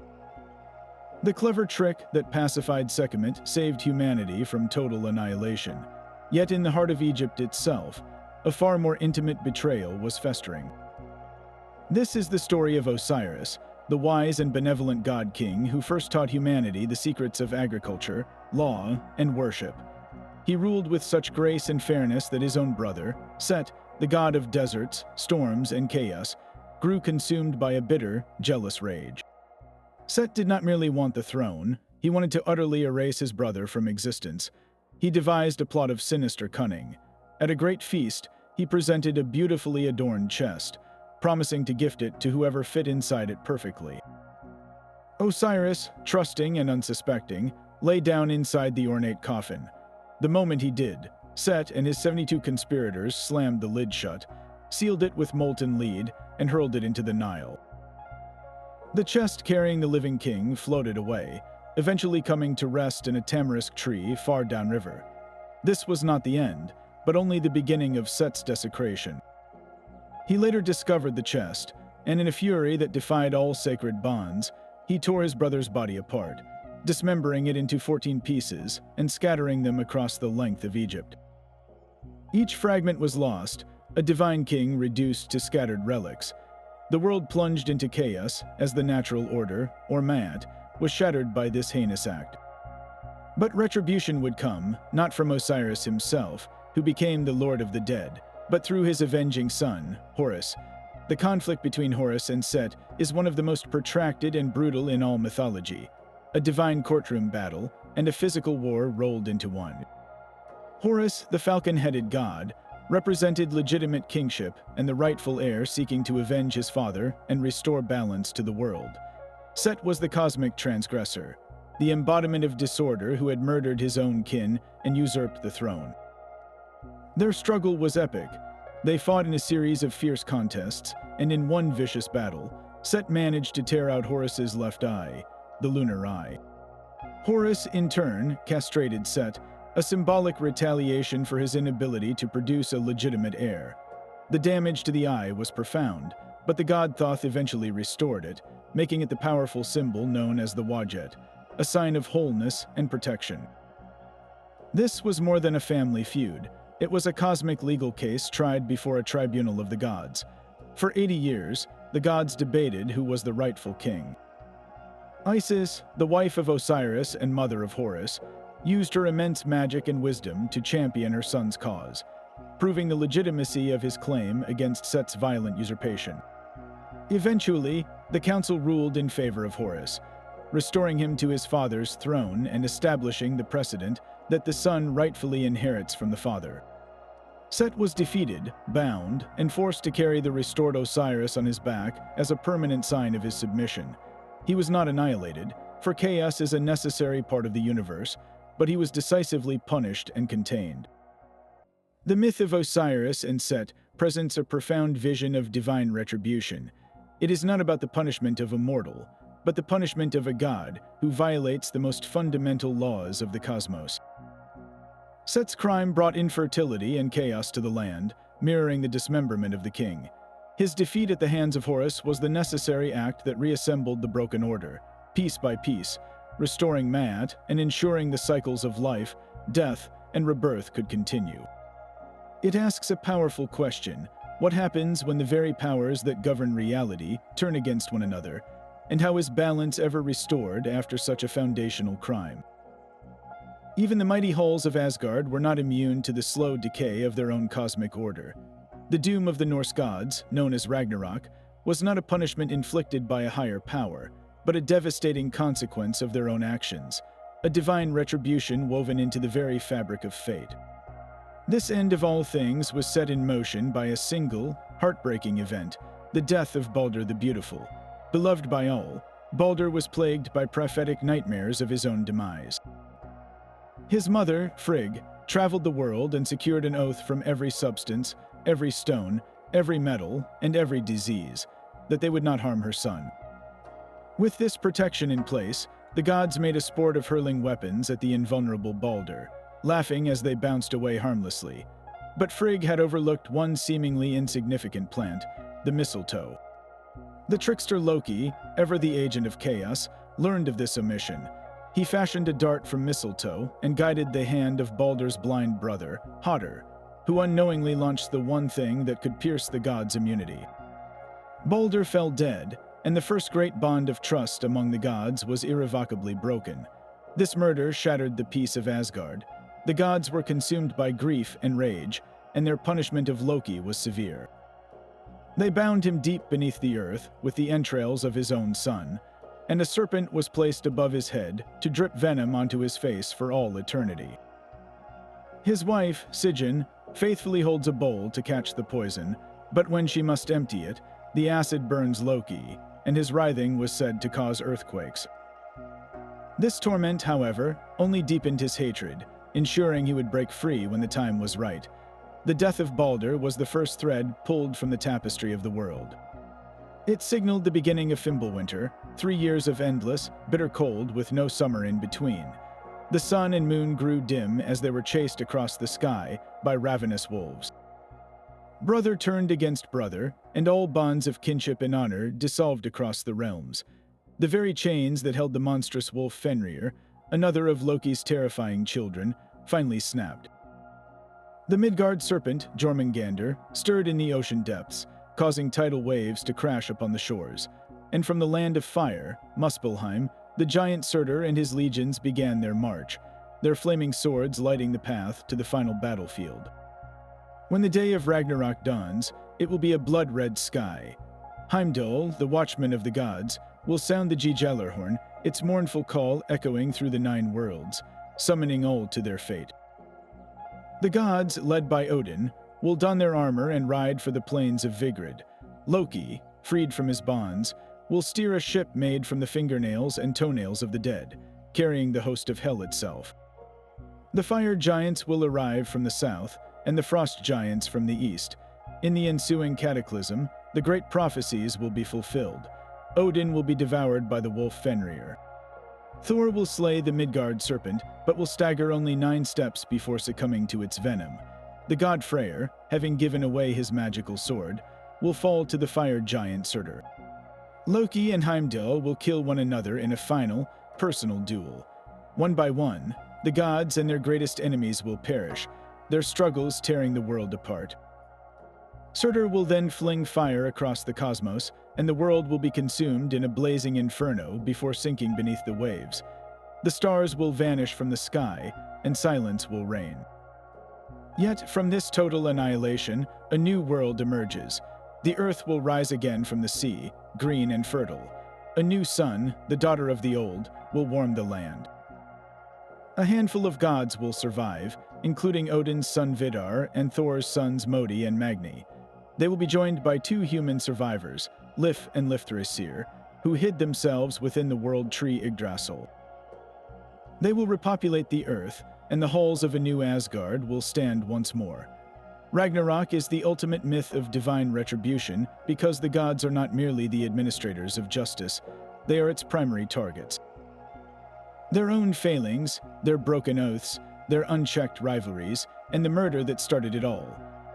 The clever trick that pacified Sekhmet saved humanity from total annihilation. Yet in the heart of Egypt itself, a far more intimate betrayal was festering. This is the story of Osiris, the wise and benevolent god-king who first taught humanity the secrets of agriculture, law, and worship. He ruled with such grace and fairness that his own brother, Set, the god of deserts, storms, and chaos, grew consumed by a bitter, jealous rage. Set did not merely want the throne, he wanted to utterly erase his brother from existence. He devised a plot of sinister cunning. At a great feast, he presented a beautifully adorned chest, promising to gift it to whoever fit inside it perfectly. Osiris, trusting and unsuspecting, lay down inside the ornate coffin. The moment he did, Set and his 72 conspirators slammed the lid shut, sealed it with molten lead, and hurled it into the Nile. The chest carrying the living king floated away, eventually coming to rest in a tamarisk tree far downriver. This was not the end, but only the beginning of Set's desecration. He later discovered the chest, and in a fury that defied all sacred bonds, he tore his brother's body apart, dismembering it into 14 pieces and scattering them across the length of Egypt. Each fragment was lost, a divine king reduced to scattered relics. The world plunged into chaos as the natural order, or Ma'at, was shattered by this heinous act. But retribution would come, not from Osiris himself, who became the Lord of the Dead, but through his avenging son, Horus. The conflict between Horus and Set is one of the most protracted and brutal in all mythology, a divine courtroom battle and a physical war rolled into one. Horus, the falcon-headed god, represented legitimate kingship and the rightful heir seeking to avenge his father and restore balance to the world. Set was the cosmic transgressor, the embodiment of disorder who had murdered his own kin and usurped the throne. Their struggle was epic. They fought in a series of fierce contests, and in one vicious battle, Set managed to tear out Horus's left eye, the lunar eye. Horus, in turn, castrated Set, a symbolic retaliation for his inability to produce a legitimate heir. The damage to the eye was profound, but the god Thoth eventually restored it, making it the powerful symbol known as the Wadjet, a sign of wholeness and protection. This was more than a family feud. It was a cosmic legal case tried before a tribunal of the gods. For 80 years, the gods debated who was the rightful king. Isis, the wife of Osiris and mother of Horus, used her immense magic and wisdom to champion her son's cause, proving the legitimacy of his claim against Set's violent usurpation. Eventually, the council ruled in favor of Horus, restoring him to his father's throne and establishing the precedent that the son rightfully inherits from the father. Set was defeated, bound, and forced to carry the restored Osiris on his back as a permanent sign of his submission. He was not annihilated, for chaos is a necessary part of the universe, but he was decisively punished and contained. The myth of Osiris and Set presents a profound vision of divine retribution. It is not about the punishment of a mortal, but the punishment of a god who violates the most fundamental laws of the cosmos. Set's crime brought infertility and chaos to the land, mirroring the dismemberment of the king. His defeat at the hands of Horus was the necessary act that reassembled the broken order, piece by piece, restoring Ma'at and ensuring the cycles of life, death, and rebirth could continue. It asks a powerful question: what happens when the very powers that govern reality turn against one another, and how is balance ever restored after such a foundational crime? Even the mighty halls of Asgard were not immune to the slow decay of their own cosmic order. The doom of the Norse gods, known as Ragnarok, was not a punishment inflicted by a higher power, but a devastating consequence of their own actions, a divine retribution woven into the very fabric of fate. This end of all things was set in motion by a single, heartbreaking event, the death of Balder the Beautiful. Beloved by all, Balder was plagued by prophetic nightmares of his own demise. His mother, Frigg, traveled the world and secured an oath from every substance, every stone, every metal, and every disease, that they would not harm her son. With this protection in place, the gods made a sport of hurling weapons at the invulnerable Balder, laughing as they bounced away harmlessly. But Frigg had overlooked one seemingly insignificant plant, the mistletoe. The trickster Loki, ever the agent of chaos, learned of this omission. He fashioned a dart from mistletoe and guided the hand of Balder's blind brother, Hodder, who unknowingly launched the one thing that could pierce the gods' immunity. Balder fell dead, and the first great bond of trust among the gods was irrevocably broken. This murder shattered the peace of Asgard. The gods were consumed by grief and rage, and their punishment of Loki was severe. They bound him deep beneath the earth with the entrails of his own son, and a serpent was placed above his head to drip venom onto his face for all eternity. His wife, Sigyn, faithfully holds a bowl to catch the poison, but when she must empty it, the acid burns Loki, and his writhing was said to cause earthquakes. This torment, however, only deepened his hatred, ensuring he would break free when the time was right. The death of Balder was the first thread pulled from the tapestry of the world. It signaled the beginning of Fimbulwinter, 3 years of endless, bitter cold with no summer in between. The sun and moon grew dim as they were chased across the sky by ravenous wolves. Brother turned against brother, and all bonds of kinship and honor dissolved across the realms. The very chains that held the monstrous wolf Fenrir, another of Loki's terrifying children, finally snapped. The Midgard serpent, Jormungandr, stirred in the ocean depths, causing tidal waves to crash upon the shores. And from the land of fire, Muspelheim, the giant Surtur and his legions began their march, their flaming swords lighting the path to the final battlefield. When the day of Ragnarok dawns, it will be a blood-red sky. Heimdall, the watchman of the gods, will sound the Gijallarhorn, its mournful call echoing through the 9 worlds, summoning all to their fate. The gods, led by Odin, will don their armor and ride for the plains of Vigrid. Loki, freed from his bonds, will steer a ship made from the fingernails and toenails of the dead, carrying the host of hell itself. The fire giants will arrive from the south, and the frost giants from the east. In the ensuing cataclysm, the great prophecies will be fulfilled. Odin will be devoured by the wolf Fenrir. Thor will slay the Midgard serpent, but will stagger only 9 steps before succumbing to its venom. The god Freyr, having given away his magical sword, will fall to the fire giant Surtur. Loki and Heimdall will kill one another in a final, personal duel. One by one, the gods and their greatest enemies will perish, their struggles tearing the world apart. Surtur will then fling fire across the cosmos, and the world will be consumed in a blazing inferno before sinking beneath the waves. The stars will vanish from the sky, and silence will reign. Yet, from this total annihilation, a new world emerges. The earth will rise again from the sea, green and fertile. A new sun, the daughter of the old, will warm the land. A handful of gods will survive, including Odin's son Vidar and Thor's sons Modi and Magni. They will be joined by 2 human survivors, Lif and Lifthrasir, who hid themselves within the world tree Yggdrasil. They will repopulate the earth, and the halls of a new Asgard will stand once more. Ragnarok is the ultimate myth of divine retribution because the gods are not merely the administrators of justice, they are its primary targets. Their own failings, their broken oaths, their unchecked rivalries, and the murder that started it all,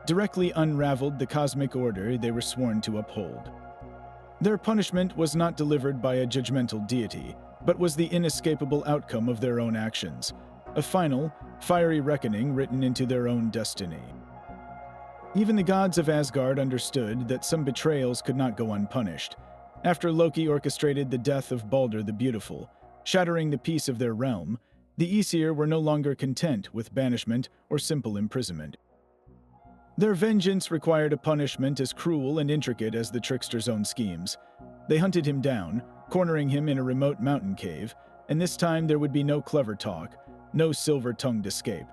directly unraveled the cosmic order they were sworn to uphold. Their punishment was not delivered by a judgmental deity, but was the inescapable outcome of their own actions, a final, fiery reckoning written into their own destiny. Even the gods of Asgard understood that some betrayals could not go unpunished. After Loki orchestrated the death of Balder the Beautiful, shattering the peace of their realm, the Aesir were no longer content with banishment or simple imprisonment. Their vengeance required a punishment as cruel and intricate as the trickster's own schemes. They hunted him down, cornering him in a remote mountain cave, and this time there would be no clever talk, no silver-tongued escape.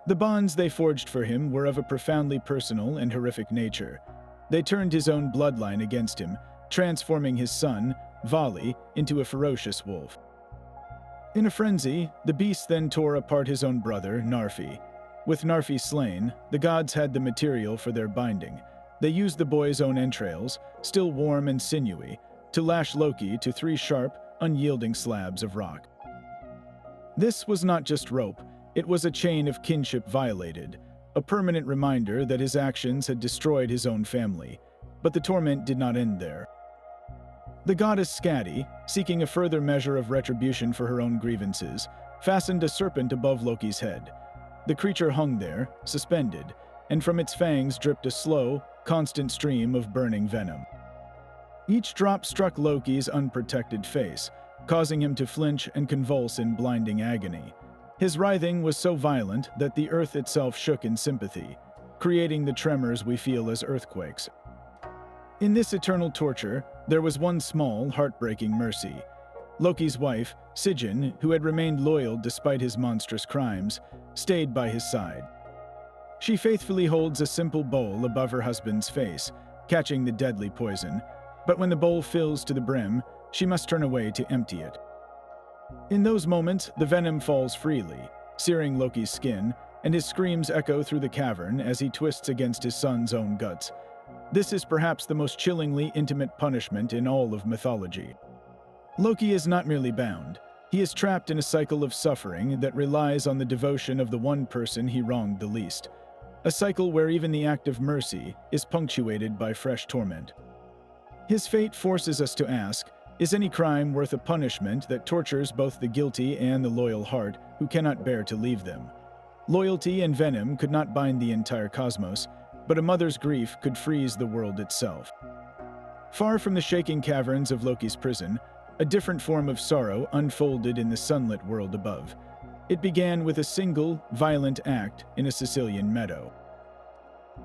The bonds they forged for him were of a profoundly personal and horrific nature. They turned his own bloodline against him, transforming his son, Vali, into a ferocious wolf. In a frenzy, the beast then tore apart his own brother, Narfi. With Narfi slain, the gods had the material for their binding. They used the boy's own entrails, still warm and sinewy, to lash Loki to 3 sharp, unyielding slabs of rock. This was not just rope, it was a chain of kinship violated, a permanent reminder that his actions had destroyed his own family. But the torment did not end there. The goddess Skadi, seeking a further measure of retribution for her own grievances, fastened a serpent above Loki's head. The creature hung there, suspended, and from its fangs dripped a slow, constant stream of burning venom. Each drop struck Loki's unprotected face, causing him to flinch and convulse in blinding agony. His writhing was so violent that the earth itself shook in sympathy, creating the tremors we feel as earthquakes. In this eternal torture, there was one small, heartbreaking mercy. Loki's wife, Sigyn, who had remained loyal despite his monstrous crimes, stayed by his side. She faithfully holds a simple bowl above her husband's face, catching the deadly poison, but when the bowl fills to the brim, she must turn away to empty it. In those moments, the venom falls freely, searing Loki's skin, and his screams echo through the cavern as he twists against his son's own guts. This is perhaps the most chillingly intimate punishment in all of mythology. Loki is not merely bound. He is trapped in a cycle of suffering that relies on the devotion of the one person he wronged the least. A cycle where even the act of mercy is punctuated by fresh torment. His fate forces us to ask, is any crime worth a punishment that tortures both the guilty and the loyal heart who cannot bear to leave them? Loyalty and venom could not bind the entire cosmos, but a mother's grief could freeze the world itself. Far from the shaking caverns of Loki's prison, a different form of sorrow unfolded in the sunlit world above. It began with a single, violent act in a Sicilian meadow.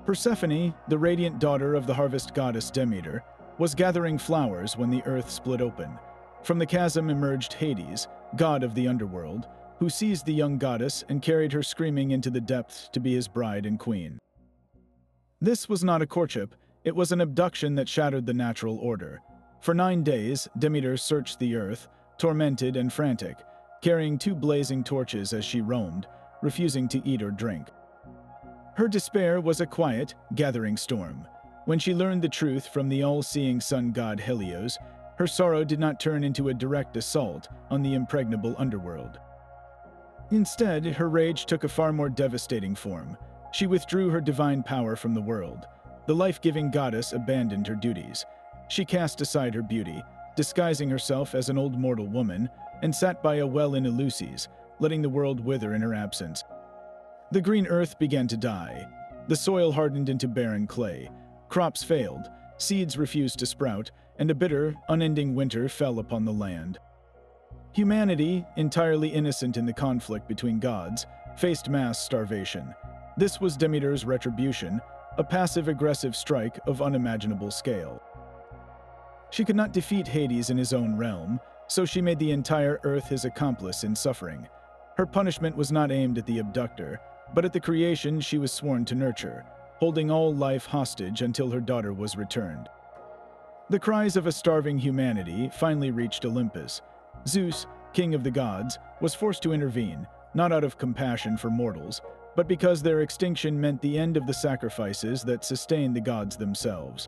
Persephone, the radiant daughter of the harvest goddess Demeter, was gathering flowers when the earth split open. From the chasm emerged Hades, god of the Underworld, who seized the young goddess and carried her screaming into the depths to be his bride and queen. This was not a courtship, it was an abduction that shattered the natural order. For 9 days, Demeter searched the earth, tormented and frantic, carrying 2 blazing torches as she roamed, refusing to eat or drink. Her despair was a quiet, gathering storm. When she learned the truth from the all-seeing sun god Helios, her sorrow did not turn into a direct assault on the impregnable underworld. Instead, her rage took a far more devastating form. She withdrew her divine power from the world. The life-giving goddess abandoned her duties. She cast aside her beauty, disguising herself as an old mortal woman, and sat by a well in Eleusis, letting the world wither in her absence. The green earth began to die. The soil hardened into barren clay. Crops failed, seeds refused to sprout, and a bitter, unending winter fell upon the land. Humanity, entirely innocent in the conflict between gods, faced mass starvation. This was Demeter's retribution, a passive-aggressive strike of unimaginable scale. She could not defeat Hades in his own realm, so she made the entire earth his accomplice in suffering. Her punishment was not aimed at the abductor, but at the creation she was sworn to nurture, holding all life hostage until her daughter was returned. The cries of a starving humanity finally reached Olympus. Zeus, king of the gods, was forced to intervene, not out of compassion for mortals, but because their extinction meant the end of the sacrifices that sustained the gods themselves.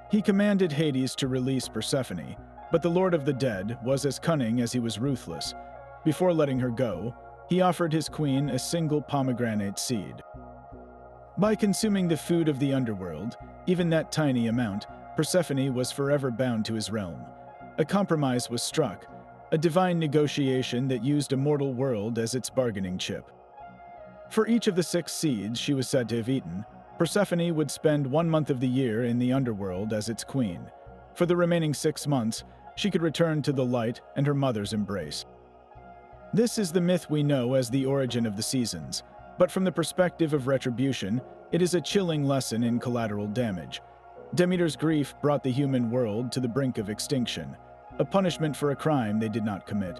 He commanded Hades to release Persephone, but the Lord of the Dead was as cunning as he was ruthless. Before letting her go, he offered his queen a single pomegranate seed. By consuming the food of the underworld, even that tiny amount, Persephone was forever bound to his realm. A compromise was struck, a divine negotiation that used a mortal world as its bargaining chip. For each of the 6 seeds she was said to have eaten, Persephone would spend 1 month of the year in the underworld as its queen. For the remaining 6 months, she could return to the light and her mother's embrace. This is the myth we know as the origin of the seasons, but from the perspective of retribution, it is a chilling lesson in collateral damage. Demeter's grief brought the human world to the brink of extinction, a punishment for a crime they did not commit.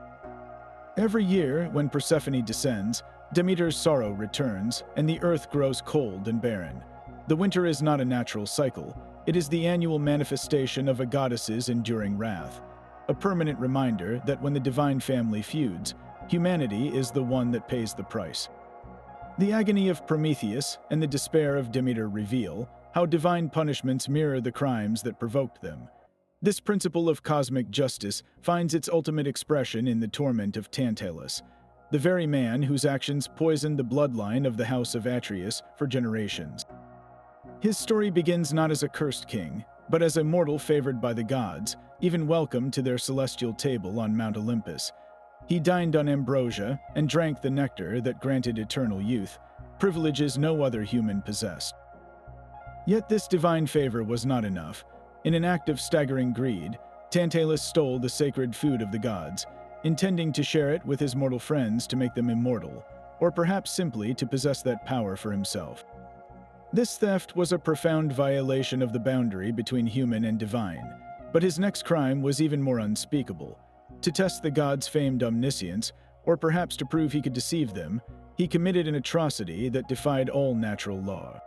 Every year, when Persephone descends, Demeter's sorrow returns, and the earth grows cold and barren. The winter is not a natural cycle, it is the annual manifestation of a goddess's enduring wrath, a permanent reminder that when the divine family feuds, humanity is the one that pays the price. The agony of Prometheus and the despair of Demeter reveal how divine punishments mirror the crimes that provoked them. This principle of cosmic justice finds its ultimate expression in the torment of Tantalus, the very man whose actions poisoned the bloodline of the house of Atreus for generations. His story begins not as a cursed king, but as a mortal favored by the gods, even welcomed to their celestial table on Mount Olympus. He dined on ambrosia and drank the nectar that granted eternal youth, privileges no other human possessed. Yet this divine favor was not enough. In an act of staggering greed, Tantalus stole the sacred food of the gods, intending to share it with his mortal friends to make them immortal, or perhaps simply to possess that power for himself. This theft was a profound violation of the boundary between human and divine, but his next crime was even more unspeakable. To test the gods' famed omniscience, or perhaps to prove he could deceive them, he committed an atrocity that defied all natural law.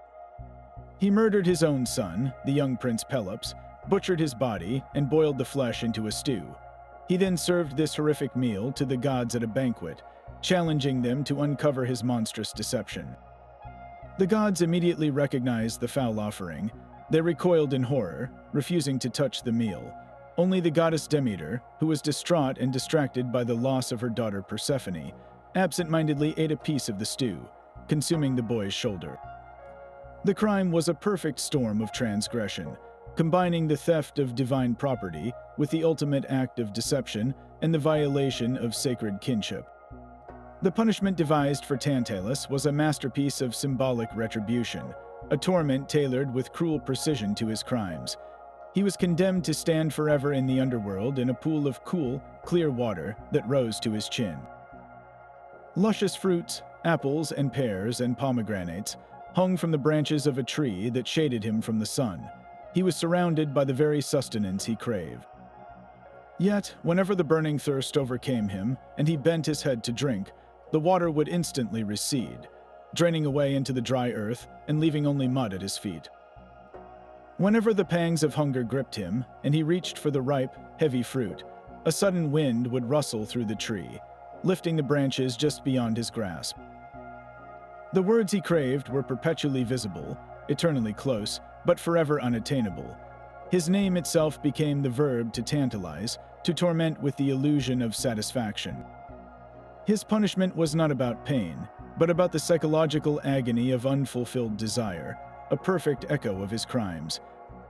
He murdered his own son, the young prince Pelops, butchered his body, and boiled the flesh into a stew. He then served this horrific meal to the gods at a banquet, challenging them to uncover his monstrous deception. The gods immediately recognized the foul offering. They recoiled in horror, refusing to touch the meal. Only the goddess Demeter, who was distraught and distracted by the loss of her daughter Persephone, absent-mindedly ate a piece of the stew, consuming the boy's shoulder. The crime was a perfect storm of transgression, combining the theft of divine property with the ultimate act of deception and the violation of sacred kinship. The punishment devised for Tantalus was a masterpiece of symbolic retribution, a torment tailored with cruel precision to his crimes. He was condemned to stand forever in the underworld in a pool of cool, clear water that rose to his chin. Luscious fruits, apples and pears and pomegranates, hung from the branches of a tree that shaded him from the sun. He was surrounded by the very sustenance he craved. Yet, whenever the burning thirst overcame him and he bent his head to drink, the water would instantly recede, draining away into the dry earth and leaving only mud at his feet. Whenever the pangs of hunger gripped him and he reached for the ripe, heavy fruit, a sudden wind would rustle through the tree, lifting the branches just beyond his grasp. The words he craved were perpetually visible, eternally close, but forever unattainable. His name itself became the verb to tantalize, to torment with the illusion of satisfaction. His punishment was not about pain, but about the psychological agony of unfulfilled desire, a perfect echo of his crimes.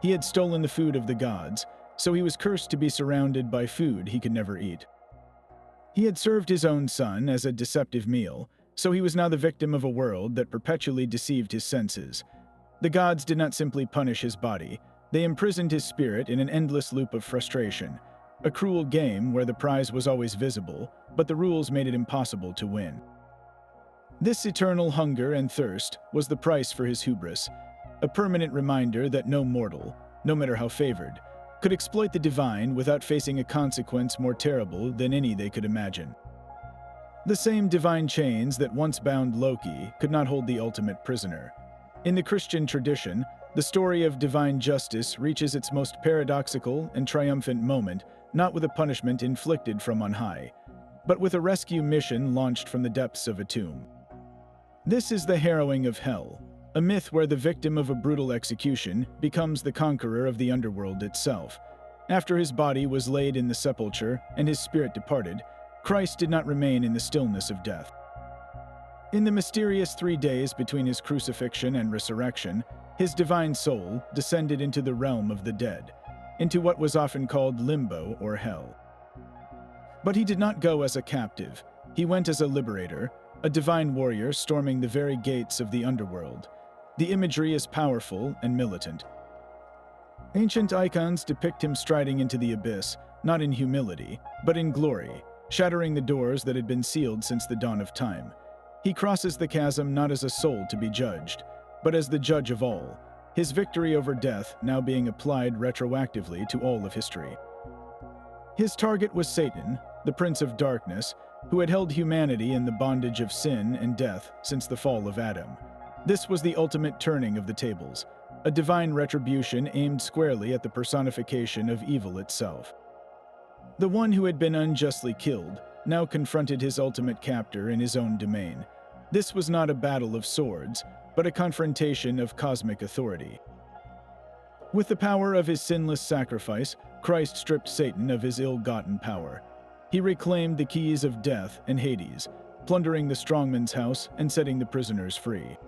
He had stolen the food of the gods, so he was cursed to be surrounded by food he could never eat. He had served his own son as a deceptive meal, so he was now the victim of a world that perpetually deceived his senses. The gods did not simply punish his body, they imprisoned his spirit in an endless loop of frustration, a cruel game where the prize was always visible, but the rules made it impossible to win. This eternal hunger and thirst was the price for his hubris, a permanent reminder that no mortal, no matter how favored, could exploit the divine without facing a consequence more terrible than any they could imagine. The same divine chains that once bound Loki could not hold the ultimate prisoner. In the Christian tradition, the story of divine justice reaches its most paradoxical and triumphant moment not with a punishment inflicted from on high, but with a rescue mission launched from the depths of a tomb. This is the harrowing of hell, a myth where the victim of a brutal execution becomes the conqueror of the underworld itself. After his body was laid in the sepulchre and his spirit departed, Christ did not remain in the stillness of death. In the mysterious 3 days between his crucifixion and resurrection, his divine soul descended into the realm of the dead, into what was often called limbo or hell. But he did not go as a captive. He went as a liberator, a divine warrior storming the very gates of the underworld. The imagery is powerful and militant. Ancient icons depict him striding into the abyss, not in humility, but in glory, shattering the doors that had been sealed since the dawn of time. He crosses the chasm not as a soul to be judged, but as the judge of all, his victory over death now being applied retroactively to all of history. His target was Satan, the prince of darkness, who had held humanity in the bondage of sin and death since the fall of Adam. This was the ultimate turning of the tables, a divine retribution aimed squarely at the personification of evil itself. The one who had been unjustly killed now confronted his ultimate captor in his own domain. This was not a battle of swords, but a confrontation of cosmic authority. With the power of his sinless sacrifice, Christ stripped Satan of his ill-gotten power. He reclaimed the keys of death and Hades, plundering the strongman's house and setting the prisoners free.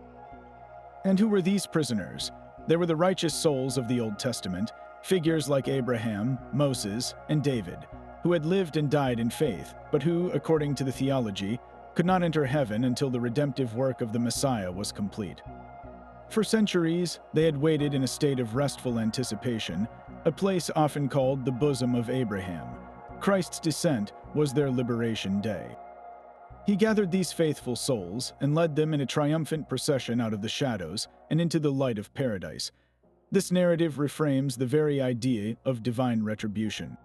And who were these prisoners? They were the righteous souls of the Old Testament, figures like Abraham, Moses, and David, who had lived and died in faith, but who, according to the theology, could not enter heaven until the redemptive work of the Messiah was complete. For centuries, they had waited in a state of restful anticipation, a place often called the bosom of Abraham. Christ's descent was their liberation day. He gathered these faithful souls and led them in a triumphant procession out of the shadows and into the light of paradise. This narrative reframes the very idea of divine retribution.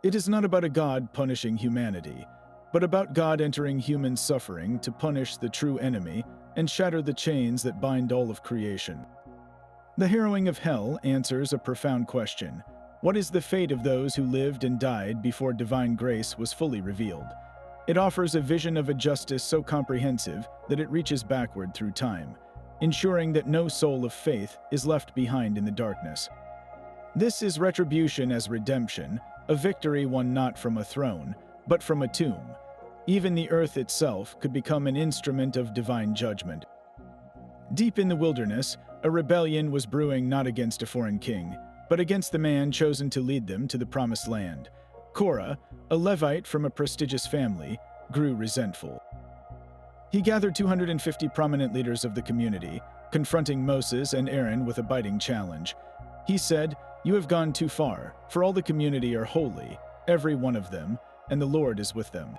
It is not about a God punishing humanity, but about God entering human suffering to punish the true enemy and shatter the chains that bind all of creation. The harrowing of hell answers a profound question. What is the fate of those who lived and died before divine grace was fully revealed? It offers a vision of a justice so comprehensive that it reaches backward through time, ensuring that no soul of faith is left behind in the darkness. This is retribution as redemption, a victory won not from a throne, but from a tomb. Even the earth itself could become an instrument of divine judgment. Deep in the wilderness, a rebellion was brewing not against a foreign king, but against the man chosen to lead them to the promised land. Korah, a Levite from a prestigious family, grew resentful. He gathered 250 prominent leaders of the community, confronting Moses and Aaron with a biting challenge. He said, "You have gone too far, for all the community are holy, every one of them, and the Lord is with them.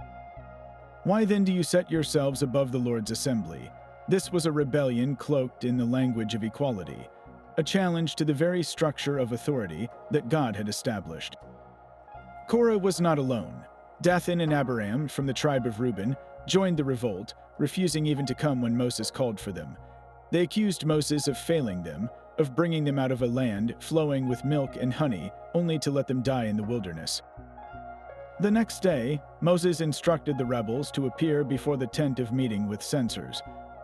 Why then do you set yourselves above the Lord's assembly?" This was a rebellion cloaked in the language of equality, a challenge to the very structure of authority that God had established. Korah was not alone. Dathan and Abiram, from the tribe of Reuben, joined the revolt, refusing even to come when Moses called for them. They accused Moses of failing them, of bringing them out of a land flowing with milk and honey, only to let them die in the wilderness. The next day, Moses instructed the rebels to appear before the tent of meeting with censers.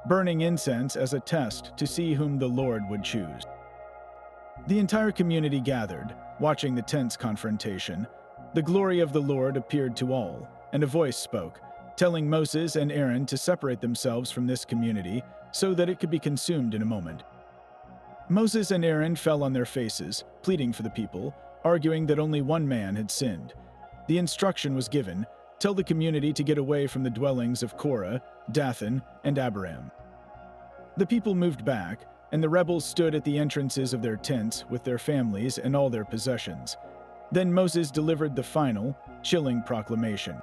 burning incense as a test to see whom the Lord would choose. The entire community gathered, watching the tense confrontation. The glory of the Lord appeared to all, and a voice spoke, telling Moses and Aaron to separate themselves from this community so that it could be consumed in a moment. Moses and Aaron fell on their faces, pleading for the people, arguing that only one man had sinned. The instruction was given, tell the community to get away from the dwellings of Korah, Dathan, and Abiram. The people moved back, and the rebels stood at the entrances of their tents with their families and all their possessions. Then Moses delivered the final, chilling proclamation.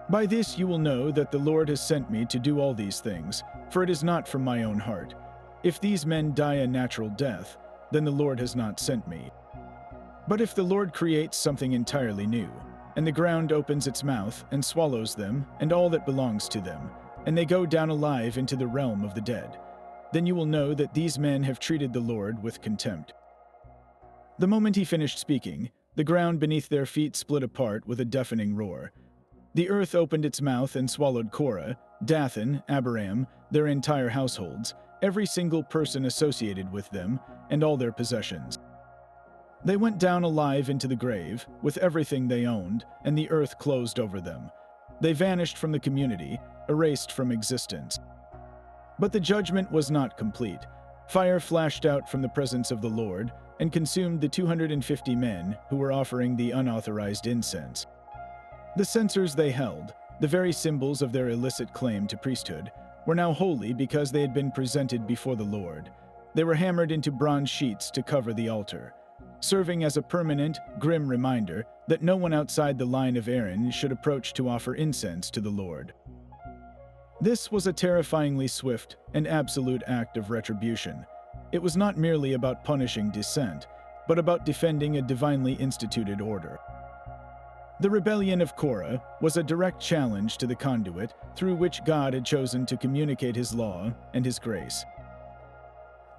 By this you will know that the Lord has sent me to do all these things, for it is not from my own heart. If these men die a natural death, then the Lord has not sent me. But if the Lord creates something entirely new, and the ground opens its mouth and swallows them and all that belongs to them, and they go down alive into the realm of the dead, then you will know that these men have treated the Lord with contempt. The moment he finished speaking, the ground beneath their feet split apart with a deafening roar. The earth opened its mouth and swallowed Korah, Dathan, Abiram, their entire households, every single person associated with them, and all their possessions. They went down alive into the grave, with everything they owned, and the earth closed over them. They vanished from the community, erased from existence. But the judgment was not complete. Fire flashed out from the presence of the Lord and consumed the 250 men who were offering the unauthorized incense. The censers they held, the very symbols of their illicit claim to priesthood, were now holy because they had been presented before the Lord. They were hammered into bronze sheets to cover the altar, serving as a permanent, grim reminder that no one outside the line of Aaron should approach to offer incense to the Lord. This was a terrifyingly swift and absolute act of retribution. It was not merely about punishing dissent, but about defending a divinely instituted order. The rebellion of Korah was a direct challenge to the conduit through which God had chosen to communicate his law and his grace.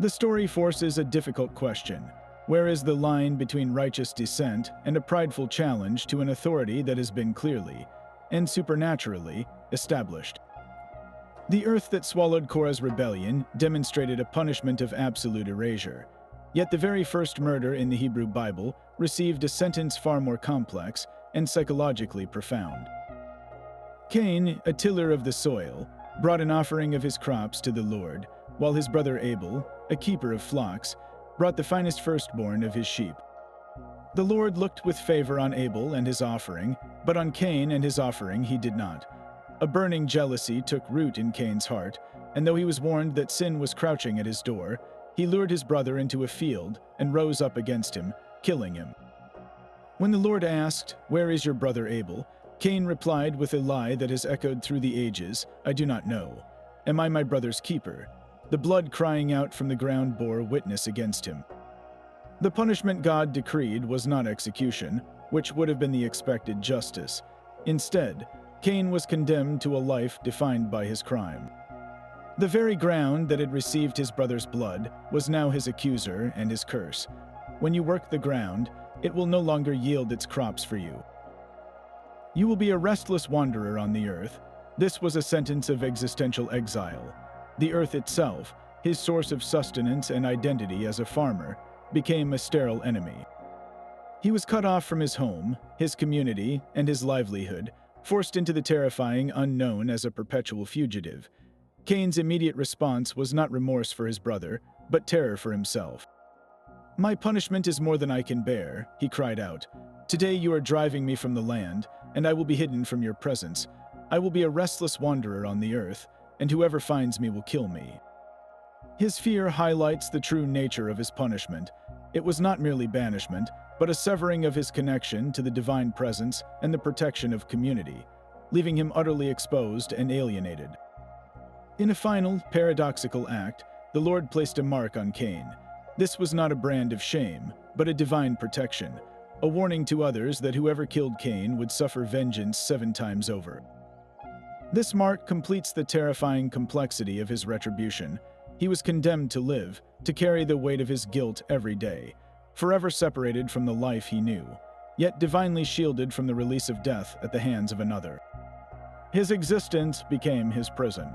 The story forces a difficult question. Where is the line between righteous dissent and a prideful challenge to an authority that has been clearly and supernaturally established? The earth that swallowed Korah's rebellion demonstrated a punishment of absolute erasure. Yet the very first murder in the Hebrew Bible received a sentence far more complex and psychologically profound. Cain, a tiller of the soil, brought an offering of his crops to the Lord, while his brother Abel, a keeper of flocks, brought the finest firstborn of his sheep. The Lord looked with favor on Abel and his offering, but on Cain and his offering he did not. A burning jealousy took root in Cain's heart, and though he was warned that sin was crouching at his door, he lured his brother into a field and rose up against him, killing him. When the Lord asked, "Where is your brother Abel?" Cain replied with a lie that has echoed through the ages, "I do not know. Am I my brother's keeper?" The blood crying out from the ground bore witness against him. The punishment God decreed was not execution, which would have been the expected justice. Instead, Cain was condemned to a life defined by his crime. The very ground that had received his brother's blood was now his accuser and his curse. When you work the ground, it will no longer yield its crops for you. You will be a restless wanderer on the earth. This was a sentence of existential exile. The earth itself, his source of sustenance and identity as a farmer, became a sterile enemy. He was cut off from his home, his community, and his livelihood, forced into the terrifying unknown as a perpetual fugitive. Cain's immediate response was not remorse for his brother, but terror for himself. "My punishment is more than I can bear," he cried out. "Today you are driving me from the land, and I will be hidden from your presence. I will be a restless wanderer on the earth, and whoever finds me will kill me." His fear highlights the true nature of his punishment. It was not merely banishment, but a severing of his connection to the divine presence and the protection of community, leaving him utterly exposed and alienated. In a final, paradoxical act, the Lord placed a mark on Cain. This was not a brand of shame, but a divine protection, a warning to others that whoever killed Cain would suffer vengeance 7 times over. This mark completes the terrifying complexity of his retribution. He was condemned to live, to carry the weight of his guilt every day, forever separated from the life he knew, yet divinely shielded from the release of death at the hands of another. His existence became his prison.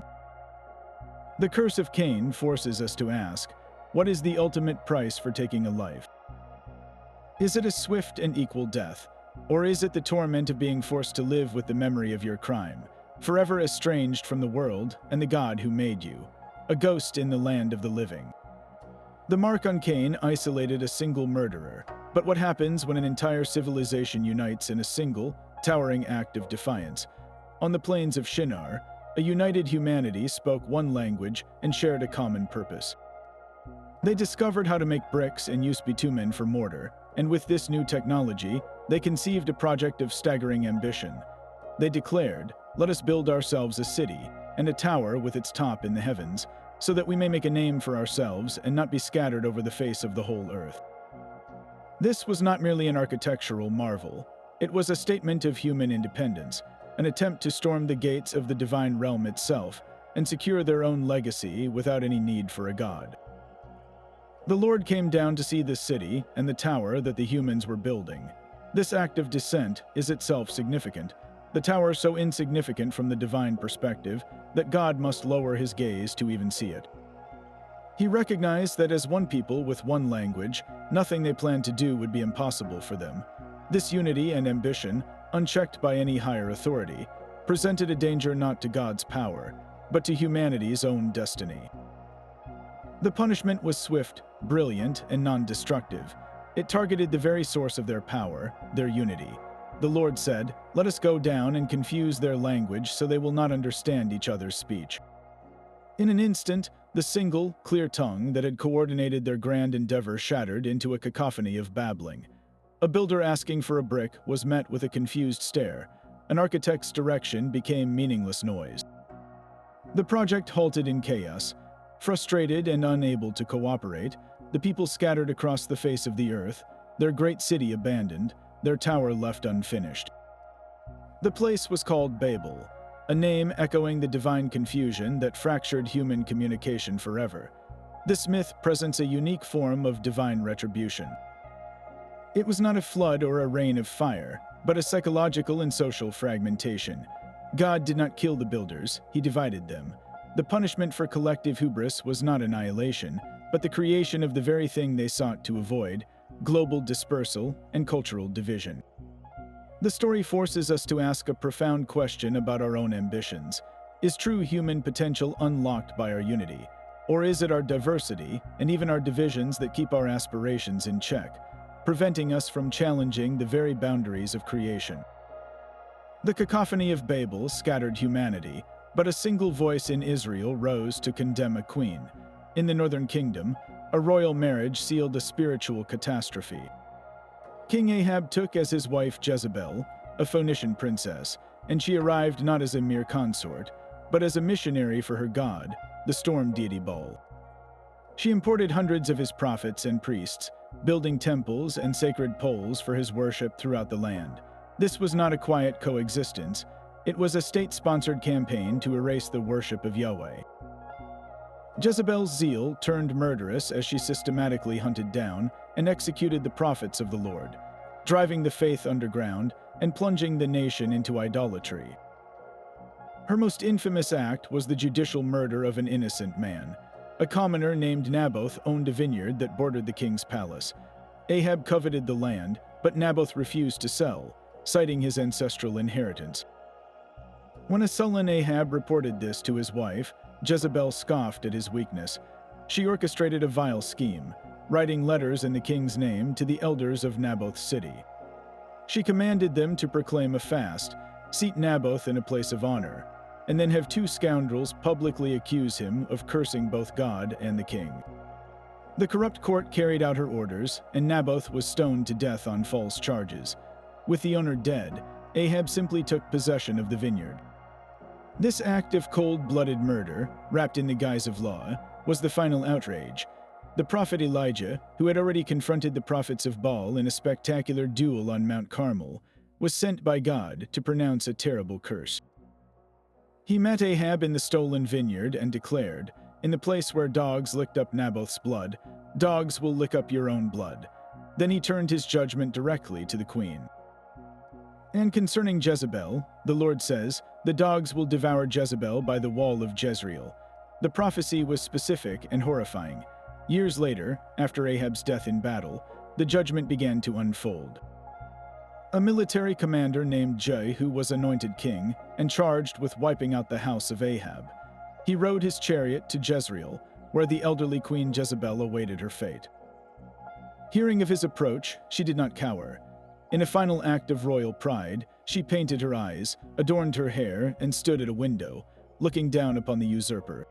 The curse of Cain forces us to ask, what is the ultimate price for taking a life? Is it a swift and equal death, or is it the torment of being forced to live with the memory of your crime, forever estranged from the world and the God who made you, a ghost in the land of the living? The mark on Cain isolated a single murderer, but what happens when an entire civilization unites in a single, towering act of defiance? On the plains of Shinar, a united humanity spoke one language and shared a common purpose. They discovered how to make bricks and use bitumen for mortar, and with this new technology, they conceived a project of staggering ambition. They declared, "Let us build ourselves a city, and a tower with its top in the heavens, so that we may make a name for ourselves and not be scattered over the face of the whole earth." This was not merely an architectural marvel. It was a statement of human independence, an attempt to storm the gates of the divine realm itself and secure their own legacy without any need for a god. The Lord came down to see the city and the tower that the humans were building. This act of descent is itself significant, the tower so insignificant from the divine perspective that God must lower his gaze to even see it. He recognized that as one people with one language, nothing they planned to do would be impossible for them. This unity and ambition, unchecked by any higher authority, presented a danger not to God's power, but to humanity's own destiny. The punishment was swift, brilliant, and non-destructive. It targeted the very source of their power, their unity. The Lord said, "Let us go down and confuse their language so they will not understand each other's speech." In an instant, the single, clear tongue that had coordinated their grand endeavor shattered into a cacophony of babbling. A builder asking for a brick was met with a confused stare. An architect's direction became meaningless noise. The project halted in chaos. Frustrated and unable to cooperate, the people scattered across the face of the earth, their great city abandoned, their tower left unfinished. The place was called Babel, a name echoing the divine confusion that fractured human communication forever. This myth presents a unique form of divine retribution. It was not a flood or a rain of fire, but a psychological and social fragmentation. God did not kill the builders, he divided them. The punishment for collective hubris was not annihilation, but the creation of the very thing they sought to avoid: global dispersal and cultural division. The story forces us to ask a profound question about our own ambitions. Is true human potential unlocked by our unity? Or is it our diversity, and even our divisions, that keep our aspirations in check, preventing us from challenging the very boundaries of creation? The cacophony of Babel scattered humanity, but a single voice in Israel rose to condemn a queen. In the northern kingdom, a royal marriage sealed a spiritual catastrophe. King Ahab took as his wife Jezebel, a Phoenician princess, and she arrived not as a mere consort, but as a missionary for her god, the storm deity Baal. She imported hundreds of his prophets and priests, building temples and sacred poles for his worship throughout the land. This was not a quiet coexistence. It was a state-sponsored campaign to erase the worship of Yahweh. Jezebel's zeal turned murderous as she systematically hunted down and executed the prophets of the Lord, driving the faith underground and plunging the nation into idolatry. Her most infamous act was the judicial murder of an innocent man. A commoner named Naboth owned a vineyard that bordered the king's palace. Ahab coveted the land, but Naboth refused to sell, citing his ancestral inheritance. When a sullen Ahab reported this to his wife, Jezebel scoffed at his weakness. She orchestrated a vile scheme, writing letters in the king's name to the elders of Naboth's city. She commanded them to proclaim a fast, seat Naboth in a place of honor, and then have two scoundrels publicly accuse him of cursing both God and the king. The corrupt court carried out her orders, and Naboth was stoned to death on false charges. With the owner dead, Ahab simply took possession of the vineyard. This act of cold-blooded murder, wrapped in the guise of law, was the final outrage. The prophet Elijah, who had already confronted the prophets of Baal in a spectacular duel on Mount Carmel, was sent by God to pronounce a terrible curse. He met Ahab in the stolen vineyard and declared, "In the place where dogs licked up Naboth's blood, dogs will lick up your own blood." Then he turned his judgment directly to the queen. And concerning Jezebel, the Lord says, "The dogs will devour Jezebel by the wall of Jezreel." The prophecy was specific and horrifying. Years later, after Ahab's death in battle, the judgment began to unfold. A military commander named Jehu was anointed king and charged with wiping out the house of Ahab. He rode his chariot to Jezreel, where the elderly Queen Jezebel awaited her fate. Hearing of his approach, she did not cower. In a final act of royal pride, she painted her eyes, adorned her hair, and stood at a window, looking down upon the usurper.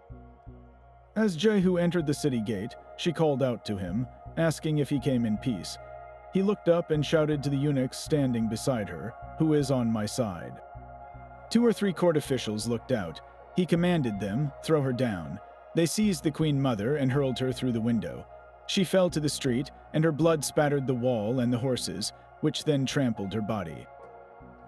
As Jehu entered the city gate, she called out to him, asking if he came in peace. He looked up and shouted to the eunuchs standing beside her, "Who is on my side?" 2 or 3 court officials looked out. He commanded them, "Throw her down." They seized the queen mother and hurled her through the window. She fell to the street, and her blood spattered the wall and the horses, which then trampled her body.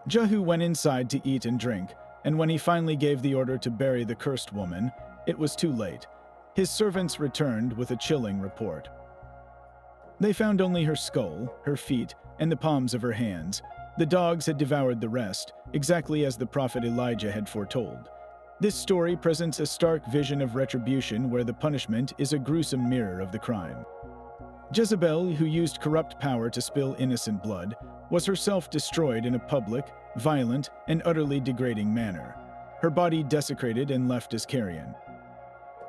Jehu went inside to eat and drink, and when he finally gave the order to bury the cursed woman, it was too late. His servants returned with a chilling report. They found only her skull, her feet, and the palms of her hands. The dogs had devoured the rest, exactly as the prophet Elijah had foretold. This story presents a stark vision of retribution where the punishment is a gruesome mirror of the crime. Jezebel, who used corrupt power to spill innocent blood, was herself destroyed in a public, violent, and utterly degrading manner. Her body desecrated and left as carrion.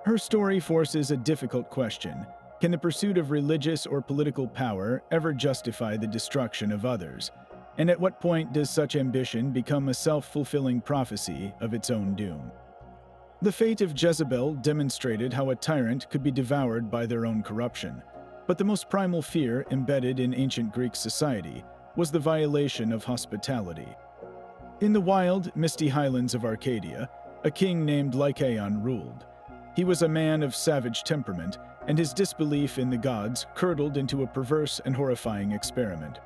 Her story forces a difficult question. Can the pursuit of religious or political power ever justify the destruction of others? And at what point does such ambition become a self-fulfilling prophecy of its own doom? The fate of Jezebel demonstrated how a tyrant could be devoured by their own corruption. But the most primal fear embedded in ancient Greek society was the violation of hospitality. In the wild, misty highlands of Arcadia, a king named Lycaon ruled. He was a man of savage temperament, and his disbelief in the gods curdled into a perverse and horrifying experiment.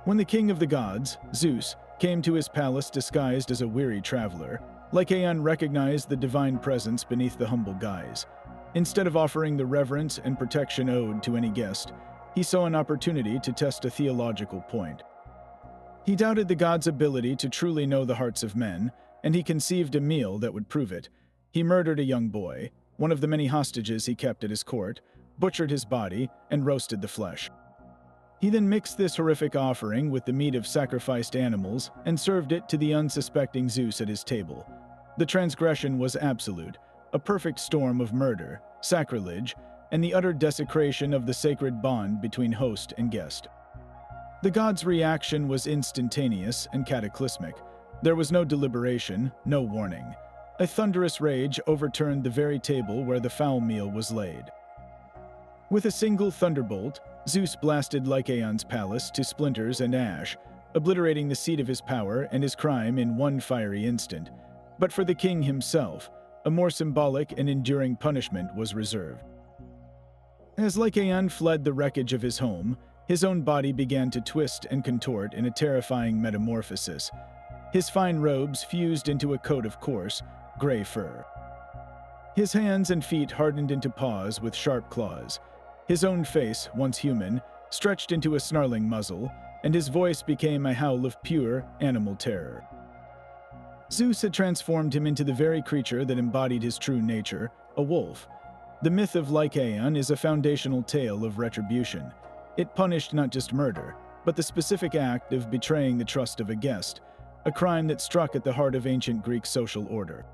When the king of the gods, Zeus, came to his palace disguised as a weary traveler, Lycaon recognized the divine presence beneath the humble guise. Instead of offering the reverence and protection owed to any guest, he saw an opportunity to test a theological point. He doubted the gods' ability to truly know the hearts of men, and he conceived a meal that would prove it. He murdered a young boy, one of the many hostages he kept at his court, butchered his body, and roasted the flesh. He then mixed this horrific offering with the meat of sacrificed animals and served it to the unsuspecting Zeus at his table. The transgression was absolute, a perfect storm of murder, sacrilege, and the utter desecration of the sacred bond between host and guest. The gods' reaction was instantaneous and cataclysmic. There was no deliberation, no warning. A thunderous rage overturned the very table where the foul meal was laid. With a single thunderbolt, Zeus blasted Lycaon's palace to splinters and ash, obliterating the seat of his power and his crime in one fiery instant. But for the king himself, a more symbolic and enduring punishment was reserved. As Lycaon fled the wreckage of his home, his own body began to twist and contort in a terrifying metamorphosis. His fine robes fused into a coat of coarse, gray fur. His hands and feet hardened into paws with sharp claws. His own face, once human, stretched into a snarling muzzle, and his voice became a howl of pure, animal terror. Zeus had transformed him into the very creature that embodied his true nature, a wolf. The myth of Lycaon is a foundational tale of retribution. It punished not just murder, but the specific act of betraying the trust of a guest, a crime that struck at the heart of ancient Greek social order.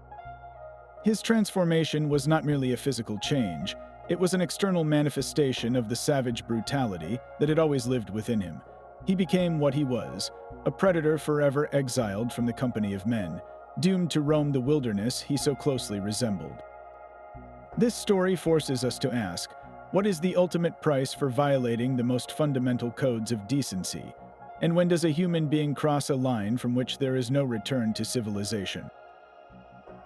His transformation was not merely a physical change. It was an external manifestation of the savage brutality that had always lived within him. He became what he was, a predator forever exiled from the company of men, doomed to roam the wilderness he so closely resembled. This story forces us to ask, what is the ultimate price for violating the most fundamental codes of decency? And when does a human being cross a line from which there is no return to civilization?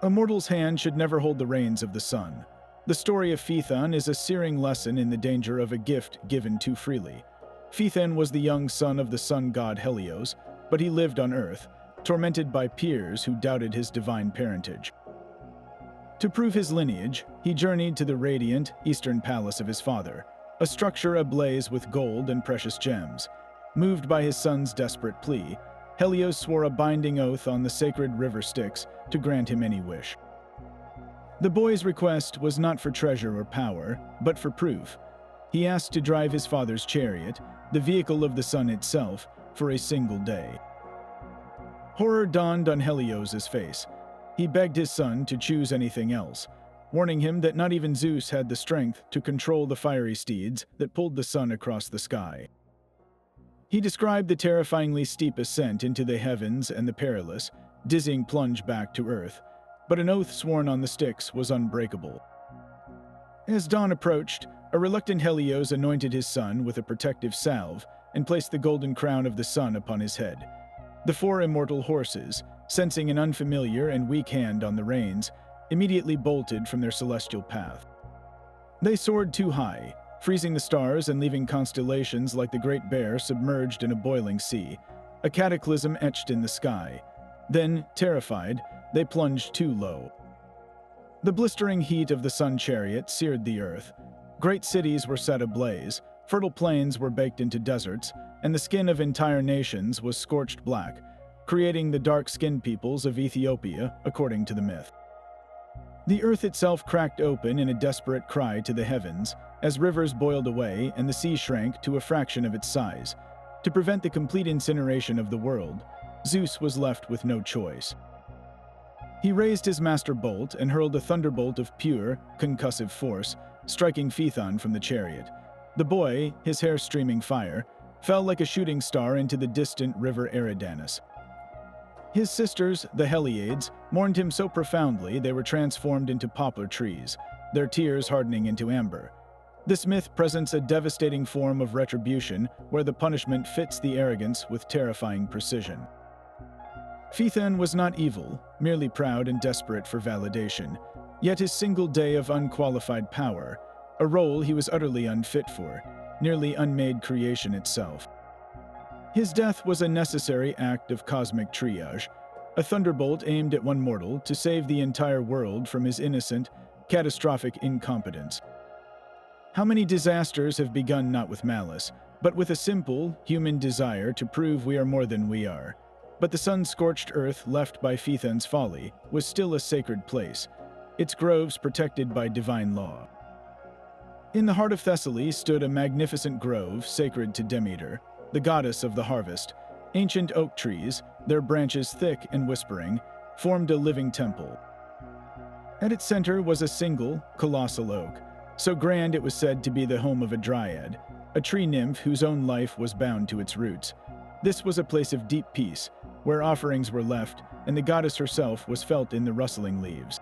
A mortal's hand should never hold the reins of the sun. The story of Phaethon is a searing lesson in the danger of a gift given too freely. Phaethon was the young son of the sun god Helios, but he lived on Earth, tormented by peers who doubted his divine parentage. To prove his lineage, he journeyed to the radiant, eastern palace of his father, a structure ablaze with gold and precious gems. Moved by his son's desperate plea, Helios swore a binding oath on the sacred river Styx to grant him any wish. The boy's request was not for treasure or power, but for proof. He asked to drive his father's chariot, the vehicle of the sun itself, for a single day. Horror dawned on Helios's face. He begged his son to choose anything else, warning him that not even Zeus had the strength to control the fiery steeds that pulled the sun across the sky. He described the terrifyingly steep ascent into the heavens and the perilous, dizzying plunge back to earth, but an oath sworn on the Styx was unbreakable. As dawn approached, a reluctant Helios anointed his son with a protective salve and placed the golden crown of the sun upon his head. The four immortal horses, sensing an unfamiliar and weak hand on the reins, immediately bolted from their celestial path. They soared too high, freezing the stars and leaving constellations like the Great Bear submerged in a boiling sea, a cataclysm etched in the sky. Then, terrified, they plunged too low. The blistering heat of the sun chariot seared the earth. Great cities were set ablaze, fertile plains were baked into deserts, and the skin of entire nations was scorched black, creating the dark-skinned peoples of Ethiopia, according to the myth. The earth itself cracked open in a desperate cry to the heavens, as rivers boiled away and the sea shrank to a fraction of its size. To prevent the complete incineration of the world, Zeus was left with no choice. He raised his master bolt and hurled a thunderbolt of pure, concussive force, striking Phaethon from the chariot. The boy, his hair streaming fire, fell like a shooting star into the distant river Eridanus. His sisters, the Heliades, mourned him so profoundly they were transformed into poplar trees, their tears hardening into amber. This myth presents a devastating form of retribution where the punishment fits the arrogance with terrifying precision. Phaethon was not evil, merely proud and desperate for validation, yet his single day of unqualified power, a role he was utterly unfit for, nearly unmade creation itself. His death was a necessary act of cosmic triage, a thunderbolt aimed at one mortal to save the entire world from his innocent, catastrophic incompetence. How many disasters have begun not with malice, but with a simple, human desire to prove we are more than we are? But the sun-scorched earth left by Phaethon's folly was still a sacred place, its groves protected by divine law. In the heart of Thessaly stood a magnificent grove sacred to Demeter, the goddess of the harvest. Ancient oak trees, their branches thick and whispering, formed a living temple. At its center was a single, colossal oak, so grand it was said to be the home of a dryad, a tree nymph whose own life was bound to its roots. This was a place of deep peace, where offerings were left, and the goddess herself was felt in the rustling leaves.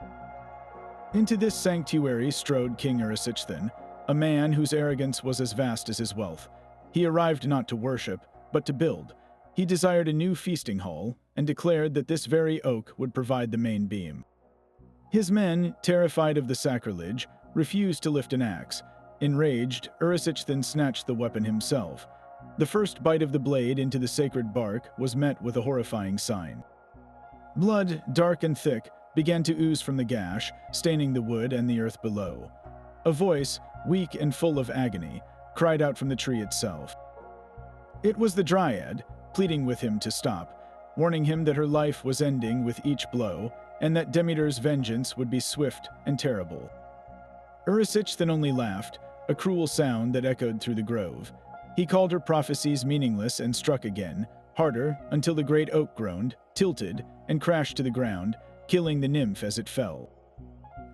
Into this sanctuary strode King Erysichthon, a man whose arrogance was as vast as his wealth. He arrived not to worship, but to build. He desired a new feasting hall, and declared that this very oak would provide the main beam. His men, terrified of the sacrilege, refused to lift an axe. Enraged, Erysichthon snatched the weapon himself. The first bite of the blade into the sacred bark was met with a horrifying sign. Blood, dark and thick, began to ooze from the gash, staining the wood and the earth below. A voice, weak and full of agony, cried out from the tree itself. It was the Dryad, pleading with him to stop, warning him that her life was ending with each blow, and that Demeter's vengeance would be swift and terrible. Erysichthon only laughed, a cruel sound that echoed through the grove. He called her prophecies meaningless and struck again, harder, until the great oak groaned, tilted, and crashed to the ground, killing the nymph as it fell.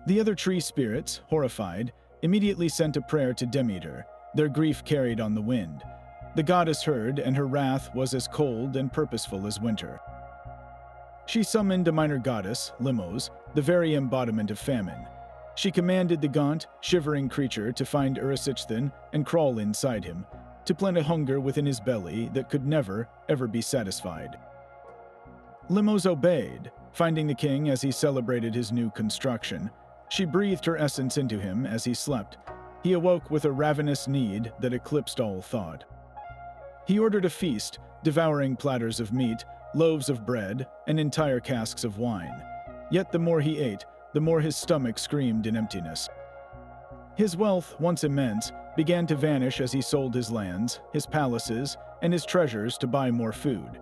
The other tree spirits, horrified, immediately sent a prayer to Demeter, their grief carried on the wind. The goddess heard, and her wrath was as cold and purposeful as winter. She summoned a minor goddess, Limos, the very embodiment of famine. She commanded the gaunt, shivering creature to find Erysichthon and crawl inside him, to plant a hunger within his belly that could never, ever be satisfied. Limos obeyed, finding the king as he celebrated his new construction. She breathed her essence into him as he slept. He awoke with a ravenous need that eclipsed all thought. He ordered a feast, devouring platters of meat, loaves of bread, and entire casks of wine. Yet the more he ate, the more his stomach screamed in emptiness. His wealth, once immense, began to vanish as he sold his lands, his palaces, and his treasures to buy more food.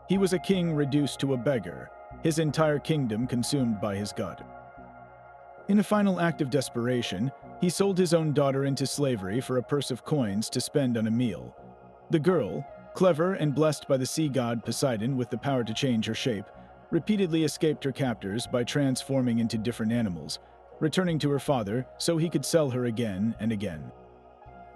He was a king reduced to a beggar, his entire kingdom consumed by his gut. In a final act of desperation, he sold his own daughter into slavery for a purse of coins to spend on a meal. The girl, clever and blessed by the sea god Poseidon with the power to change her shape, repeatedly escaped her captors by transforming into different animals, returning to her father so he could sell her again and again.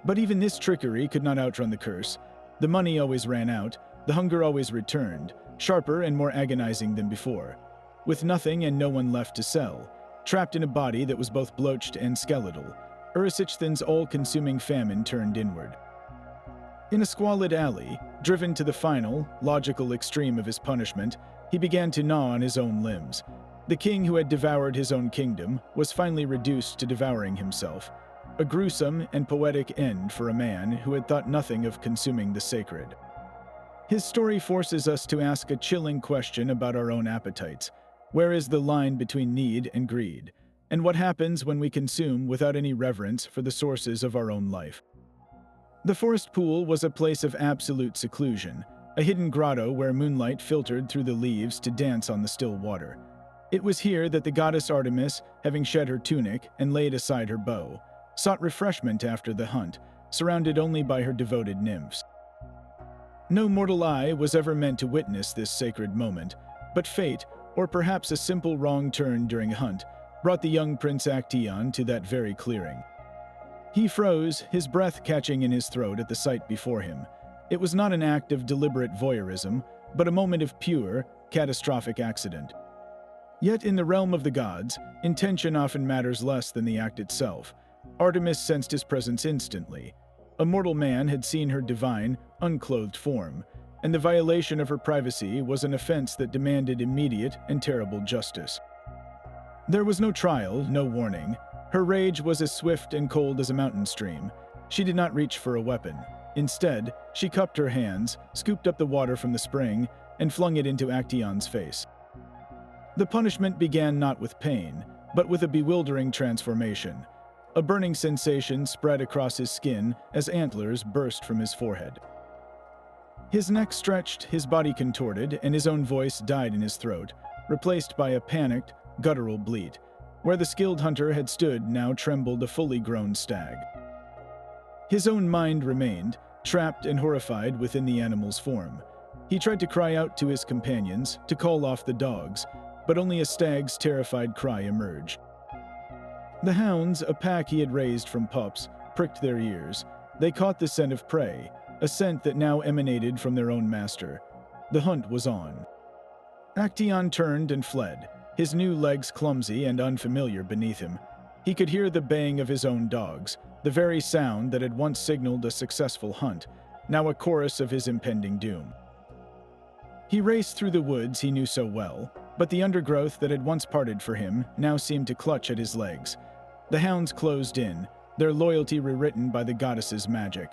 But even this trickery could not outrun the curse. The money always ran out, the hunger always returned, sharper and more agonizing than before. With nothing and no one left to sell, trapped in a body that was both blotched and skeletal, Urushichthin's all-consuming famine turned inward. In a squalid alley, driven to the final, logical extreme of his punishment, he began to gnaw on his own limbs. The king who had devoured his own kingdom was finally reduced to devouring himself, a gruesome and poetic end for a man who had thought nothing of consuming the sacred. His story forces us to ask a chilling question about our own appetites. Where is the line between need and greed? And what happens when we consume without any reverence for the sources of our own life? The forest pool was a place of absolute seclusion, a hidden grotto where moonlight filtered through the leaves to dance on the still water. It was here that the goddess Artemis, having shed her tunic and laid aside her bow, sought refreshment after the hunt, surrounded only by her devoted nymphs. No mortal eye was ever meant to witness this sacred moment, but fate, or perhaps a simple wrong turn during a hunt, brought the young Prince Actaeon to that very clearing. He froze, his breath catching in his throat at the sight before him. It was not an act of deliberate voyeurism, but a moment of pure, catastrophic accident. Yet in the realm of the gods, intention often matters less than the act itself. Artemis sensed his presence instantly. A mortal man had seen her divine, unclothed form, and the violation of her privacy was an offense that demanded immediate and terrible justice. There was no trial, no warning. Her rage was as swift and cold as a mountain stream. She did not reach for a weapon. Instead, she cupped her hands, scooped up the water from the spring, and flung it into Actaeon's face. The punishment began not with pain, but with a bewildering transformation. A burning sensation spread across his skin as antlers burst from his forehead. His neck stretched, his body contorted, and his own voice died in his throat, replaced by a panicked, guttural bleat. Where the skilled hunter had stood now trembled a fully grown stag. His own mind remained, trapped and horrified within the animal's form. He tried to cry out to his companions, to call off the dogs, but only a stag's terrified cry emerged. The hounds, a pack he had raised from pups, pricked their ears. They caught the scent of prey, a scent that now emanated from their own master. The hunt was on. Actaeon turned and fled, his new legs clumsy and unfamiliar beneath him. He could hear the baying of his own dogs, the very sound that had once signaled a successful hunt, now a chorus of his impending doom. He raced through the woods he knew so well, but the undergrowth that had once parted for him now seemed to clutch at his legs. The hounds closed in, their loyalty rewritten by the goddess's magic.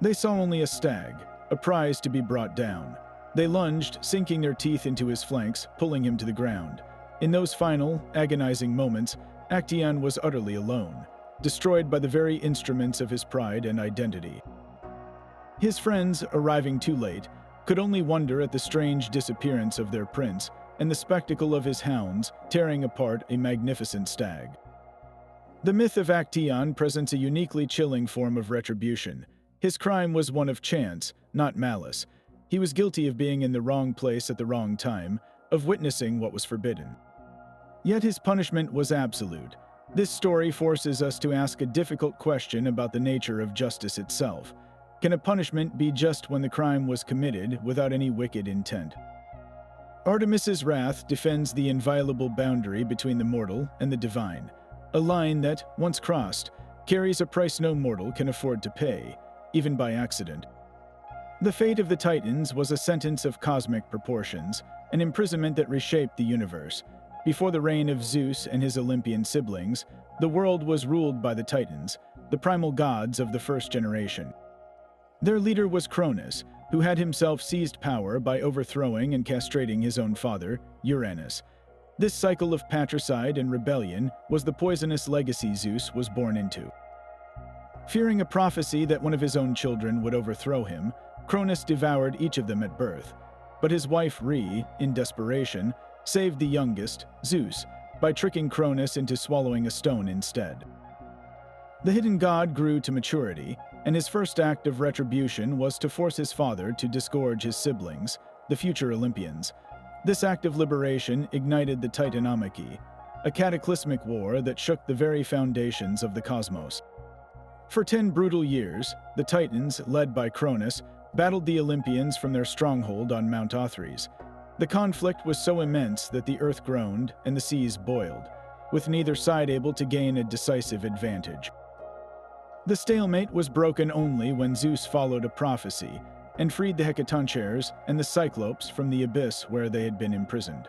They saw only a stag, a prize to be brought down. They lunged, sinking their teeth into his flanks, pulling him to the ground. In those final, agonizing moments, Actaeon was utterly alone, destroyed by the very instruments of his pride and identity. His friends, arriving too late, could only wonder at the strange disappearance of their prince and the spectacle of his hounds tearing apart a magnificent stag. The myth of Actaeon presents a uniquely chilling form of retribution. His crime was one of chance, not malice. He was guilty of being in the wrong place at the wrong time, of witnessing what was forbidden. Yet his punishment was absolute. This story forces us to ask a difficult question about the nature of justice itself. Can a punishment be just when the crime was committed without any wicked intent? Artemis's wrath defends the inviolable boundary between the mortal and the divine, a line that, once crossed, carries a price no mortal can afford to pay, even by accident. The fate of the Titans was a sentence of cosmic proportions, an imprisonment that reshaped the universe. Before the reign of Zeus and his Olympian siblings, the world was ruled by the Titans, the primal gods of the first generation. Their leader was Cronus, who had himself seized power by overthrowing and castrating his own father, Uranus. This cycle of patricide and rebellion was the poisonous legacy Zeus was born into. Fearing a prophecy that one of his own children would overthrow him, Cronus devoured each of them at birth. But his wife Rhea, in desperation, saved the youngest, Zeus, by tricking Cronus into swallowing a stone instead. The hidden god grew to maturity, and his first act of retribution was to force his father to disgorge his siblings, the future Olympians. This act of liberation ignited the Titanomachy, a cataclysmic war that shook the very foundations of the cosmos. For 10 brutal years, the Titans, led by Cronus, battled the Olympians from their stronghold on Mount Othrys. The conflict was so immense that the earth groaned and the seas boiled, with neither side able to gain a decisive advantage. The stalemate was broken only when Zeus followed a prophecy and freed the Hecatoncheires and the Cyclopes from the abyss where they had been imprisoned.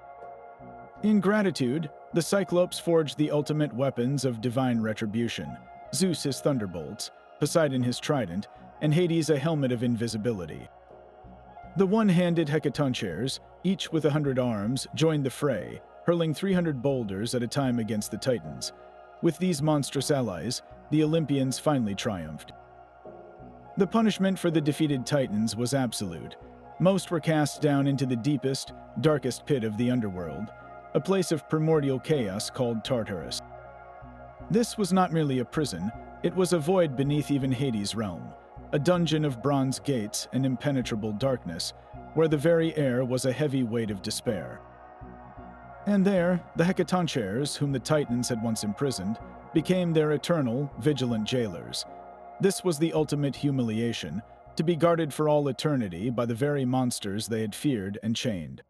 In gratitude, the Cyclopes forged the ultimate weapons of divine retribution, Zeus his thunderbolts, Poseidon his trident, and Hades a helmet of invisibility. The one-handed Hecatoncheires, each with 100 arms, joined the fray, hurling 300 boulders at a time against the Titans. With these monstrous allies, the Olympians finally triumphed. The punishment for the defeated Titans was absolute. Most were cast down into the deepest, darkest pit of the underworld, a place of primordial chaos called Tartarus. This was not merely a prison, it was a void beneath even Hades' realm, a dungeon of bronze gates and impenetrable darkness, where the very air was a heavy weight of despair. And there, the Hecatoncheires, whom the Titans had once imprisoned, became their eternal, vigilant jailers. This was the ultimate humiliation, to be guarded for all eternity by the very monsters they had feared and chained.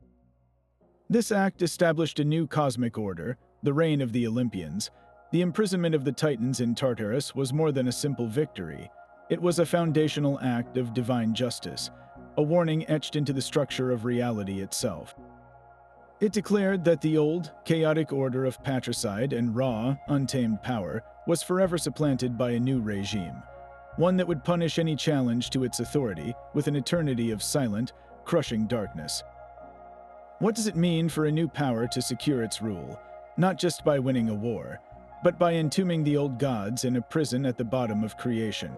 This act established a new cosmic order, the reign of the Olympians. The imprisonment of the Titans in Tartarus was more than a simple victory. It was a foundational act of divine justice, a warning etched into the structure of reality itself. It declared that the old, chaotic order of patricide and raw, untamed power was forever supplanted by a new regime, one that would punish any challenge to its authority with an eternity of silent, crushing darkness. What does it mean for a new power to secure its rule, not just by winning a war, but by entombing the old gods in a prison at the bottom of creation?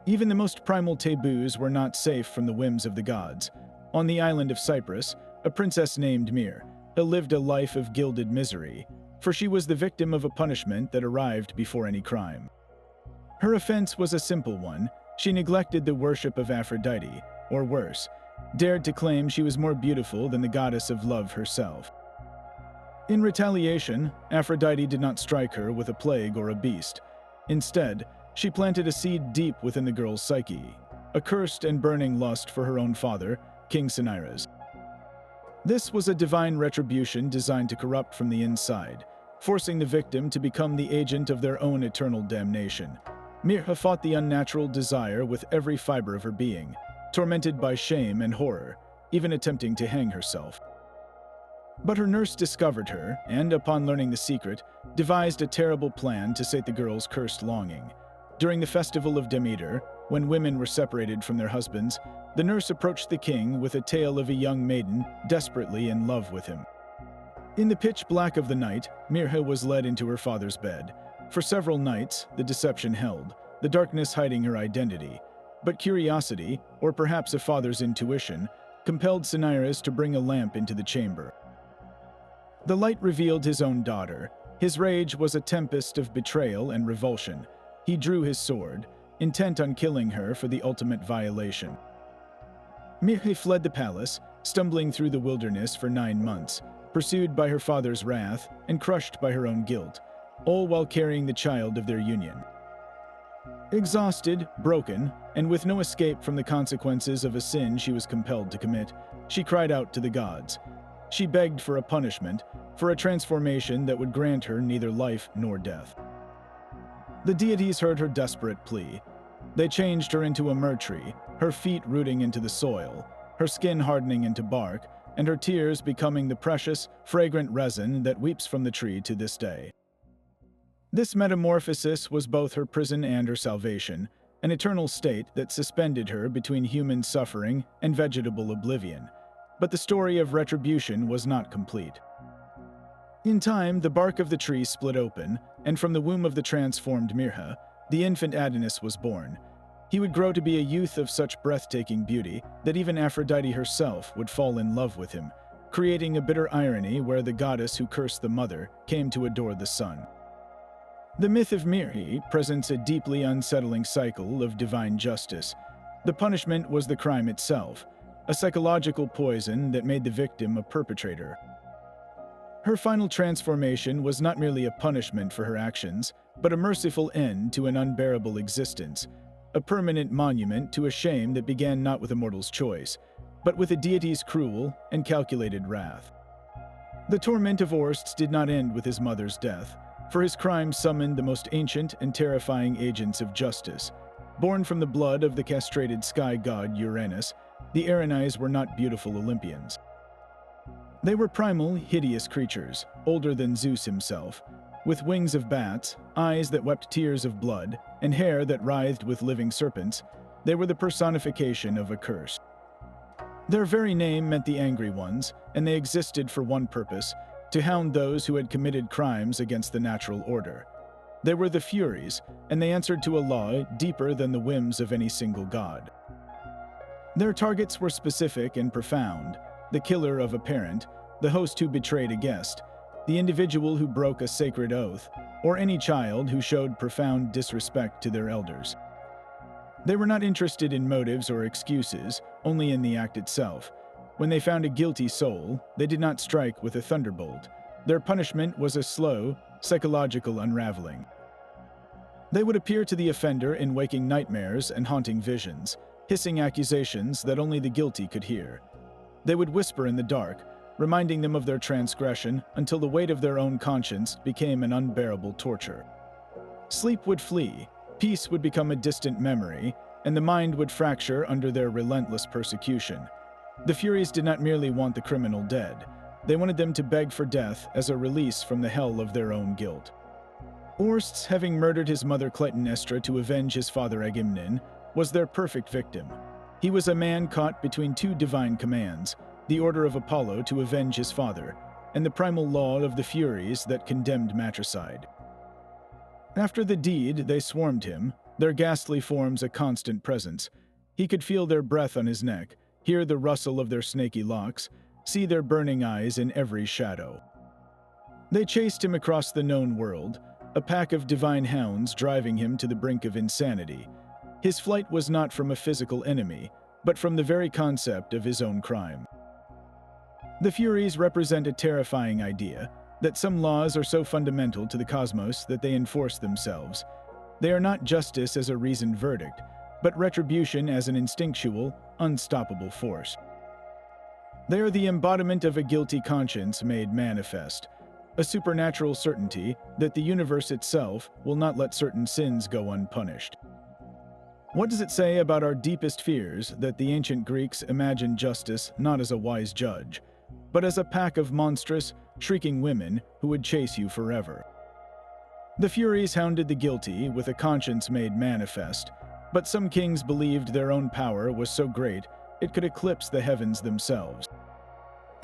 Even the most primal taboos were not safe from the whims of the gods. On the island of Cyprus, a princess named Mir lived a life of gilded misery, for she was the victim of a punishment that arrived before any crime. Her offense was a simple one. She neglected the worship of Aphrodite, or worse, dared to claim she was more beautiful than the goddess of love herself. In retaliation, Aphrodite did not strike her with a plague or a beast. Instead, she planted a seed deep within the girl's psyche, a cursed and burning lust for her own father, King Cinyras. This was a divine retribution designed to corrupt from the inside, forcing the victim to become the agent of their own eternal damnation. Mirha fought the unnatural desire with every fiber of her being, tormented by shame and horror, even attempting to hang herself. But her nurse discovered her, and upon learning the secret, devised a terrible plan to sate the girl's cursed longing. During the festival of Demeter, when women were separated from their husbands, the nurse approached the king with a tale of a young maiden desperately in love with him. In the pitch black of the night, Mirha was led into her father's bed. For several nights, the deception held, the darkness hiding her identity. But curiosity, or perhaps a father's intuition, compelled Cinyras to bring a lamp into the chamber. The light revealed his own daughter. His rage was a tempest of betrayal and revulsion. He drew his sword, intent on killing her for the ultimate violation. Mirha fled the palace, stumbling through the wilderness for 9 months, pursued by her father's wrath and crushed by her own guilt, all while carrying the child of their union. Exhausted, broken, and with no escape from the consequences of a sin she was compelled to commit, she cried out to the gods. She begged for a punishment, for a transformation that would grant her neither life nor death. The deities heard her desperate plea. They changed her into a myrrh tree, her feet rooting into the soil, her skin hardening into bark, and her tears becoming the precious, fragrant resin that weeps from the tree to this day. This metamorphosis was both her prison and her salvation, an eternal state that suspended her between human suffering and vegetable oblivion. But the story of retribution was not complete. In time, the bark of the tree split open, and from the womb of the transformed Mirha, the infant Adonis was born. He would grow to be a youth of such breathtaking beauty that even Aphrodite herself would fall in love with him, creating a bitter irony where the goddess who cursed the mother came to adore the son. The myth of Mirhi presents a deeply unsettling cycle of divine justice. The punishment was the crime itself, a psychological poison that made the victim a perpetrator. Her final transformation was not merely a punishment for her actions, but a merciful end to an unbearable existence, a permanent monument to a shame that began not with a mortal's choice, but with a deity's cruel and calculated wrath. The torment of Orsts did not end with his mother's death, for his crimes summoned the most ancient and terrifying agents of justice. Born from the blood of the castrated sky god Uranus, the Erinyes were not beautiful Olympians. They were primal, hideous creatures, older than Zeus himself, with wings of bats, eyes that wept tears of blood, and hair that writhed with living serpents. They were the personification of a curse. Their very name meant the Angry Ones, and they existed for one purpose: to hound those who had committed crimes against the natural order. They were the Furies, and they answered to a law deeper than the whims of any single god. Their targets were specific and profound: the killer of a parent, the host who betrayed a guest, the individual who broke a sacred oath, or any child who showed profound disrespect to their elders. They were not interested in motives or excuses, only in the act itself. When they found a guilty soul, they did not strike with a thunderbolt. Their punishment was a slow, psychological unraveling. They would appear to the offender in waking nightmares and haunting visions, hissing accusations that only the guilty could hear. They would whisper in the dark, reminding them of their transgression until the weight of their own conscience became an unbearable torture. Sleep would flee, peace would become a distant memory, and the mind would fracture under their relentless persecution. The Furies did not merely want the criminal dead. They wanted them to beg for death as a release from the hell of their own guilt. Orsts, having murdered his mother Clytemnestra to avenge his father Agamemnon, was their perfect victim. He was a man caught between two divine commands: the order of Apollo to avenge his father, and the primal law of the Furies that condemned matricide. After the deed, they swarmed him, their ghastly forms a constant presence. He could feel their breath on his neck, hear the rustle of their snaky locks, see their burning eyes in every shadow. They chased him across the known world, a pack of divine hounds driving him to the brink of insanity. His flight was not from a physical enemy, but from the very concept of his own crime. The Furies represent a terrifying idea, that some laws are so fundamental to the cosmos that they enforce themselves. They are not justice as a reasoned verdict, but retribution as an instinctual, unstoppable force. They are the embodiment of a guilty conscience made manifest, a supernatural certainty that the universe itself will not let certain sins go unpunished. What does it say about our deepest fears that the ancient Greeks imagined justice not as a wise judge, but as a pack of monstrous, shrieking women who would chase you forever? The Furies hounded the guilty with a conscience made manifest, but some kings believed their own power was so great it could eclipse the heavens themselves.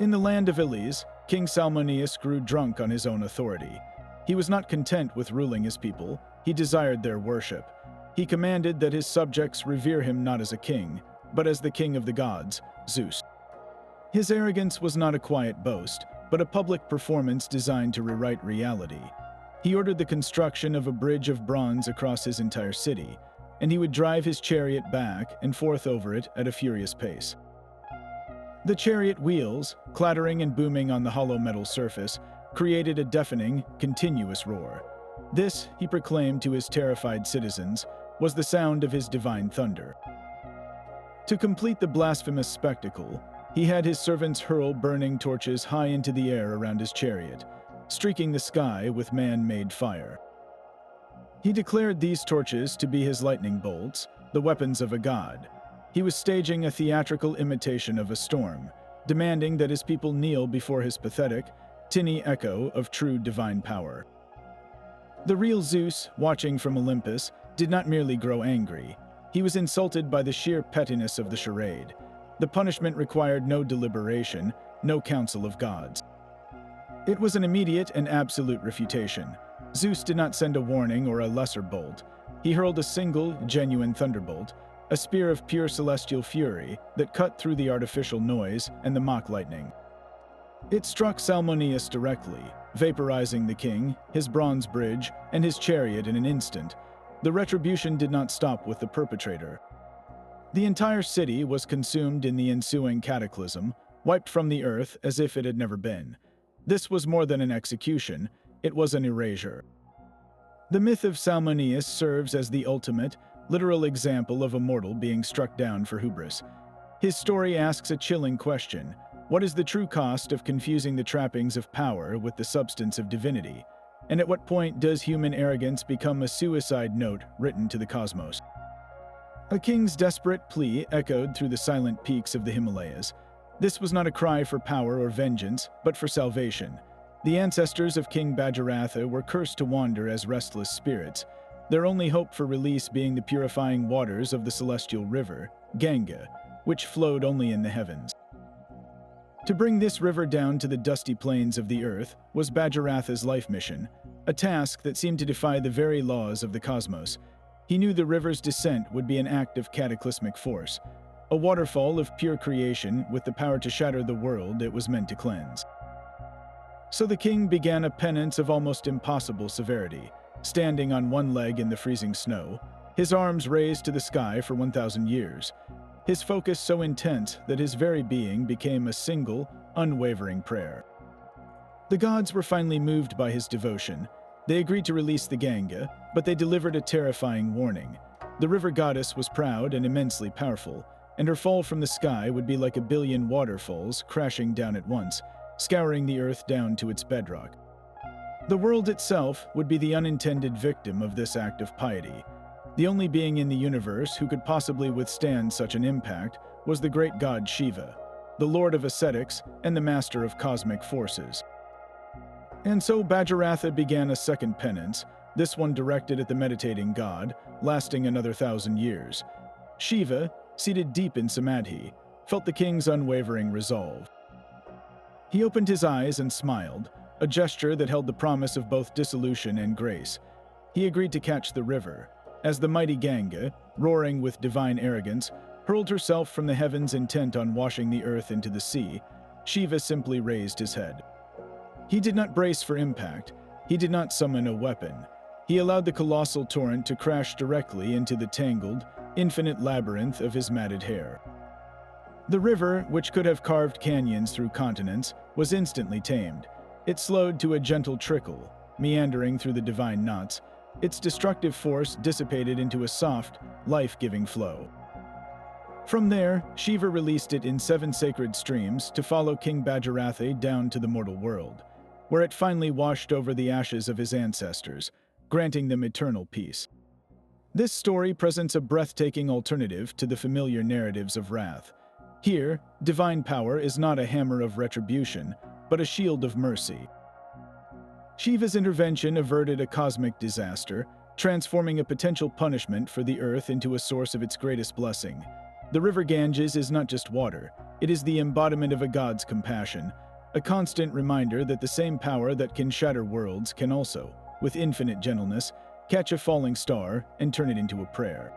In the land of Elis, King Salmoneus grew drunk on his own authority. He was not content with ruling his people, he desired their worship. He commanded that his subjects revere him not as a king, but as the king of the gods, Zeus. His arrogance was not a quiet boast, but a public performance designed to rewrite reality. He ordered the construction of a bridge of bronze across his entire city, and he would drive his chariot back and forth over it at a furious pace. The chariot wheels, clattering and booming on the hollow metal surface, created a deafening, continuous roar. This, he proclaimed to his terrified citizens, was the sound of his divine thunder. To complete the blasphemous spectacle, he had his servants hurl burning torches high into the air around his chariot, streaking the sky with man-made fire. He declared these torches to be his lightning bolts, the weapons of a god. He was staging a theatrical imitation of a storm, demanding that his people kneel before his pathetic, tinny echo of true divine power. The real Zeus, watching from Olympus, did not merely grow angry. He was insulted by the sheer pettiness of the charade. The punishment required no deliberation, no council of gods. It was an immediate and absolute refutation. Zeus did not send a warning or a lesser bolt. He hurled a single, genuine thunderbolt, a spear of pure celestial fury that cut through the artificial noise and the mock lightning. It struck Salmoneus directly, vaporizing the king, his bronze bridge, and his chariot in an instant. The retribution did not stop with the perpetrator. The entire city was consumed in the ensuing cataclysm, wiped from the earth as if it had never been. This was more than an execution, it was an erasure. The myth of Salmoneus serves as the ultimate, literal example of a mortal being struck down for hubris. His story asks a chilling question: what is the true cost of confusing the trappings of power with the substance of divinity? And at what point does human arrogance become a suicide note written to the cosmos? A king's desperate plea echoed through the silent peaks of the Himalayas. This was not a cry for power or vengeance, but for salvation. The ancestors of King Bhajaratha were cursed to wander as restless spirits, their only hope for release being the purifying waters of the celestial river, Ganga, which flowed only in the heavens. To bring this river down to the dusty plains of the earth was Bhajaratha's life mission, a task that seemed to defy the very laws of the cosmos. He knew the river's descent would be an act of cataclysmic force, a waterfall of pure creation with the power to shatter the world it was meant to cleanse. So the king began a penance of almost impossible severity, standing on one leg in the freezing snow, his arms raised to the sky for 1,000 years, his focus so intense that his very being became a single, unwavering prayer. The gods were finally moved by his devotion. They agreed to release the Ganga, but they delivered a terrifying warning. The river goddess was proud and immensely powerful, and her fall from the sky would be like a billion waterfalls crashing down at once, scouring the earth down to its bedrock. The world itself would be the unintended victim of this act of piety. The only being in the universe who could possibly withstand such an impact was the great god Shiva, the lord of ascetics and the master of cosmic forces. And so Bhajaratha began a second penance, this one directed at the meditating god, lasting another 1,000 years. Shiva, seated deep in samadhi, felt the king's unwavering resolve. He opened his eyes and smiled, a gesture that held the promise of both dissolution and grace. He agreed to catch the river. As the mighty Ganga, roaring with divine arrogance, hurled herself from the heavens intent on washing the earth into the sea, Shiva simply raised his head. He did not brace for impact. He did not summon a weapon. He allowed the colossal torrent to crash directly into the tangled, infinite labyrinth of his matted hair. The river, which could have carved canyons through continents, was instantly tamed. It slowed to a gentle trickle, meandering through the divine knots, its destructive force dissipated into a soft, life-giving flow. From there, Shiva released it in 7 sacred streams to follow King Bhajaratha down to the mortal world, where it finally washed over the ashes of his ancestors, granting them eternal peace. This story presents a breathtaking alternative to the familiar narratives of wrath. Here, divine power is not a hammer of retribution, but a shield of mercy. Shiva's intervention averted a cosmic disaster, transforming a potential punishment for the earth into a source of its greatest blessing. The river Ganges is not just water, it is the embodiment of a god's compassion, a constant reminder that the same power that can shatter worlds can also, with infinite gentleness, catch a falling star and turn it into a prayer.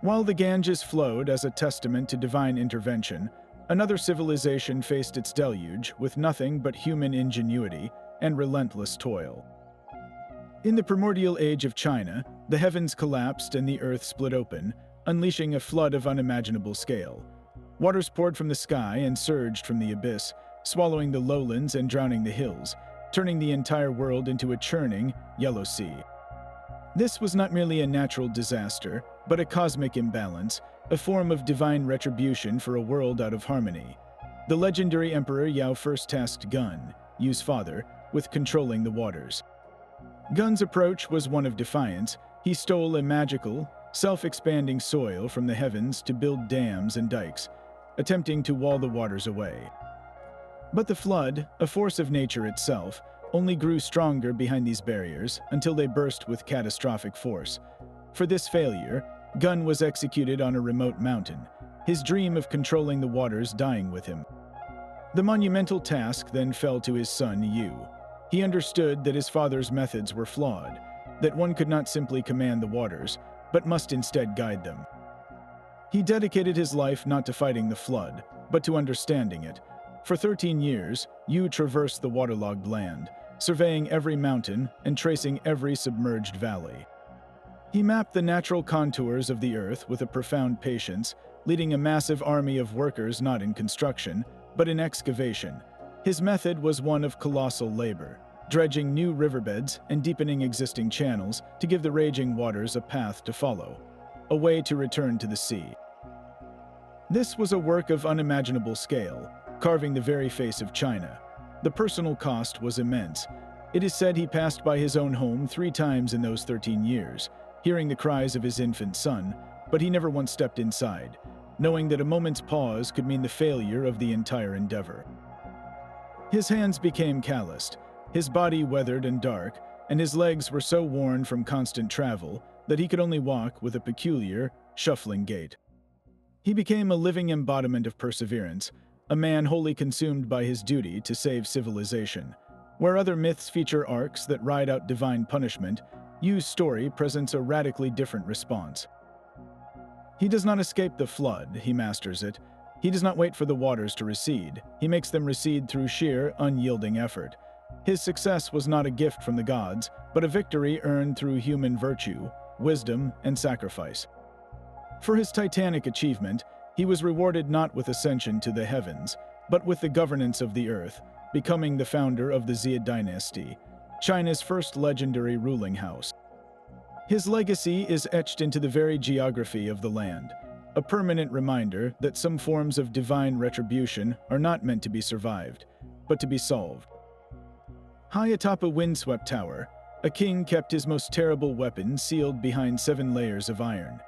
While the Ganges flowed as a testament to divine intervention, another civilization faced its deluge with nothing but human ingenuity and relentless toil. In the primordial age of China, the heavens collapsed and the earth split open, unleashing a flood of unimaginable scale. Waters poured from the sky and surged from the abyss, swallowing the lowlands and drowning the hills, turning the entire world into a churning, yellow sea. This was not merely a natural disaster, but a cosmic imbalance, a form of divine retribution for a world out of harmony. The legendary Emperor Yao first tasked Gun, Yu's father, with controlling the waters. Gun's approach was one of defiance. He stole a magical, self-expanding soil from the heavens to build dams and dikes, attempting to wall the waters away. But the flood, a force of nature itself, only grew stronger behind these barriers until they burst with catastrophic force. For this failure, Gun was executed on a remote mountain, his dream of controlling the waters dying with him. The monumental task then fell to his son Yu. He understood that his father's methods were flawed, that one could not simply command the waters, but must instead guide them. He dedicated his life not to fighting the flood, but to understanding it, For 13 years, Yu traversed the waterlogged land, surveying every mountain and tracing every submerged valley. He mapped the natural contours of the earth with a profound patience, leading a massive army of workers not in construction, but in excavation. His method was one of colossal labor, dredging new riverbeds and deepening existing channels to give the raging waters a path to follow, a way to return to the sea. This was a work of unimaginable scale, carving the very face of China. The personal cost was immense. It is said he passed by his own home 3 times in those 13 years, hearing the cries of his infant son, but he never once stepped inside, knowing that a moment's pause could mean the failure of the entire endeavor. His hands became calloused, his body weathered and dark, and his legs were so worn from constant travel that he could only walk with a peculiar, shuffling gait. He became a living embodiment of perseverance, a man wholly consumed by his duty to save civilization. Where other myths feature arcs that ride out divine punishment, Yu's story presents a radically different response. He does not escape the flood, he masters it. He does not wait for the waters to recede. He makes them recede through sheer, unyielding effort. His success was not a gift from the gods, but a victory earned through human virtue, wisdom, and sacrifice. For his titanic achievement, he was rewarded not with ascension to the heavens, but with the governance of the earth, becoming the founder of the Xia dynasty, China's first legendary ruling house. His legacy is etched into the very geography of the land, a permanent reminder that some forms of divine retribution are not meant to be survived, but to be solved. High atop a windswept tower, a king kept his most terrible weapon sealed behind 7 layers of iron.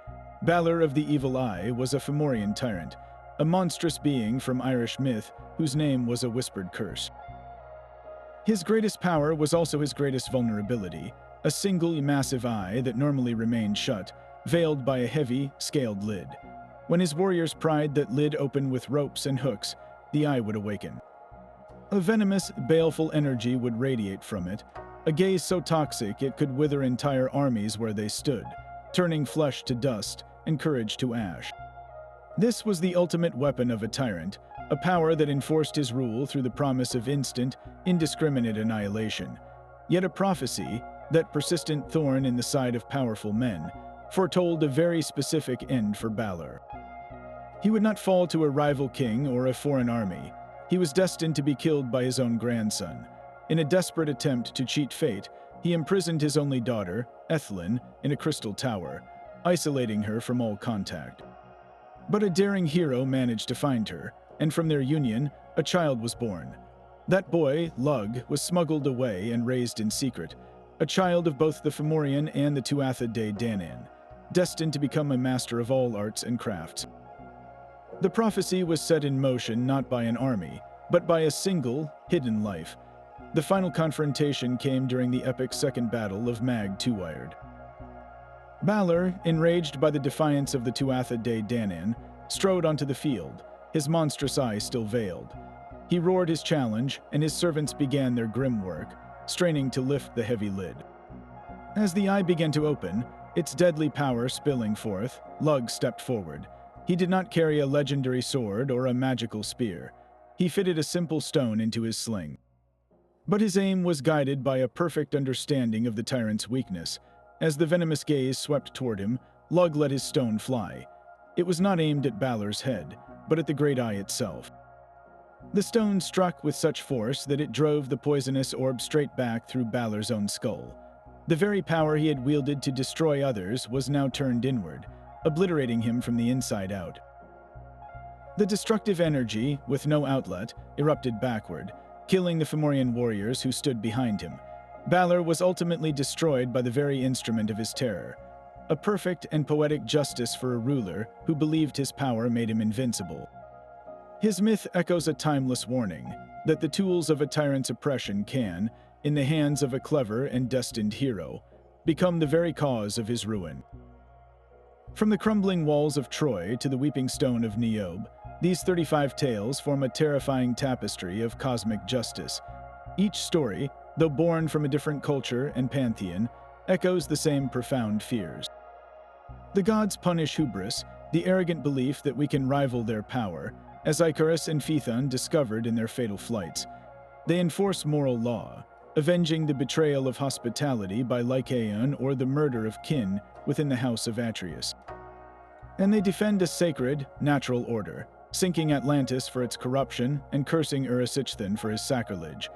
Balor of the Evil Eye was a Fomorian tyrant, a monstrous being from Irish myth whose name was a whispered curse. His greatest power was also his greatest vulnerability, a single massive eye that normally remained shut, veiled by a heavy, scaled lid. When his warriors pried that lid open with ropes and hooks, the eye would awaken. A venomous, baleful energy would radiate from it, a gaze so toxic it could wither entire armies where they stood, turning flesh to dust and courage to ash. This was the ultimate weapon of a tyrant, a power that enforced his rule through the promise of instant, indiscriminate annihilation. Yet a prophecy, that persistent thorn in the side of powerful men, foretold a very specific end for Balor. He would not fall to a rival king or a foreign army. He was destined to be killed by his own grandson. In a desperate attempt to cheat fate, he imprisoned his only daughter, Ethelyn, in a crystal tower, isolating her from all contact. But a daring hero managed to find her, and from their union, a child was born. That boy, Lug, was smuggled away and raised in secret, a child of both the Fomorian and the Tuatha De Danann, destined to become a master of all arts and crafts. The prophecy was set in motion not by an army, but by a single, hidden life. The final confrontation came during the epic Second Battle of Mag Two-Wired. Balor, enraged by the defiance of the Tuatha De Danann, strode onto the field, his monstrous eye still veiled. He roared his challenge, and his servants began their grim work, straining to lift the heavy lid. As the eye began to open, its deadly power spilling forth, Lug stepped forward. He did not carry a legendary sword or a magical spear. He fitted a simple stone into his sling. But his aim was guided by a perfect understanding of the tyrant's weakness. As the venomous gaze swept toward him, Lug let his stone fly. It was not aimed at Balor's head, but at the great eye itself. The stone struck with such force that it drove the poisonous orb straight back through Balor's own skull. The very power he had wielded to destroy others was now turned inward, obliterating him from the inside out. The destructive energy, with no outlet, erupted backward, killing the Fomorian warriors who stood behind him. Balor was ultimately destroyed by the very instrument of his terror. A perfect and poetic justice for a ruler who believed his power made him invincible. His myth echoes a timeless warning that the tools of a tyrant's oppression can, in the hands of a clever and destined hero, become the very cause of his ruin. From the crumbling walls of Troy to the weeping stone of Niobe, these 35 tales form a terrifying tapestry of cosmic justice. Each story, though born from a different culture and pantheon, echoes the same profound fears. The gods punish hubris, the arrogant belief that we can rival their power, as Icarus and Phaethon discovered in their fatal flights. They enforce moral law, avenging the betrayal of hospitality by Lycaon or the murder of kin within the house of Atreus. And they defend a sacred, natural order, sinking Atlantis for its corruption and cursing Erysichthon for his sacrilege.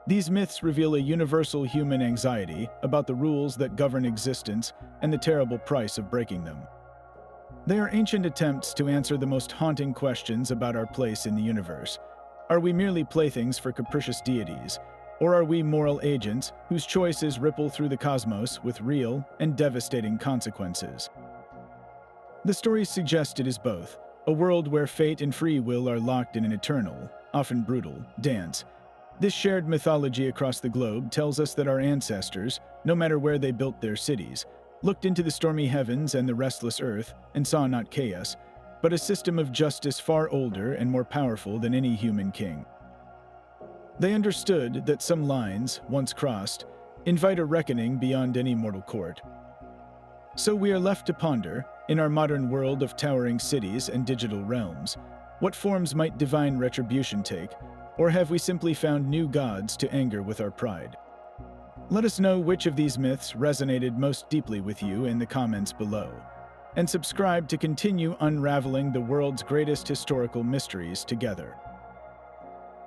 These myths reveal a universal human anxiety about the rules that govern existence and the terrible price of breaking them. They are ancient attempts to answer the most haunting questions about our place in the universe. Are we merely playthings for capricious deities, or are we moral agents whose choices ripple through the cosmos with real and devastating consequences? The stories suggest it is both, a world where fate and free will are locked in an eternal, often brutal, dance. This shared mythology across the globe tells us that our ancestors, no matter where they built their cities, looked into the stormy heavens and the restless earth and saw not chaos, but a system of justice far older and more powerful than any human king. They understood that some lines, once crossed, invite a reckoning beyond any mortal court. So we are left to ponder, in our modern world of towering cities and digital realms, what forms might divine retribution take, or have we simply found new gods to anger with our pride? Let us know which of these myths resonated most deeply with you in the comments below, and subscribe to continue unraveling the world's greatest historical mysteries together.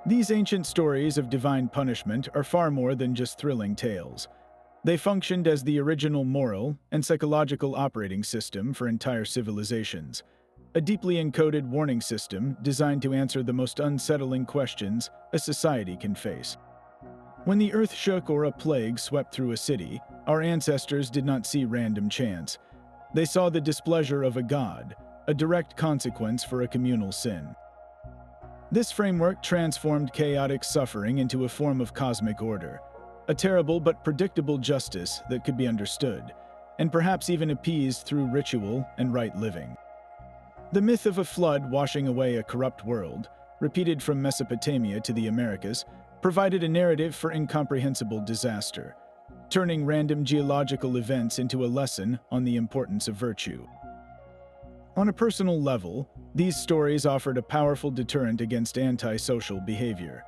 These ancient stories of divine punishment are far more than just thrilling tales. They functioned as the original moral and psychological operating system for entire civilizations, a deeply encoded warning system designed to answer the most unsettling questions a society can face. When the earth shook or a plague swept through a city, our ancestors did not see random chance. They saw the displeasure of a god, a direct consequence for a communal sin. This framework transformed chaotic suffering into a form of cosmic order, a terrible but predictable justice that could be understood, and perhaps even appeased through ritual and right living. The myth of a flood washing away a corrupt world, repeated from Mesopotamia to the Americas, provided a narrative for incomprehensible disaster, turning random geological events into a lesson on the importance of virtue. On a personal level, these stories offered a powerful deterrent against antisocial behavior.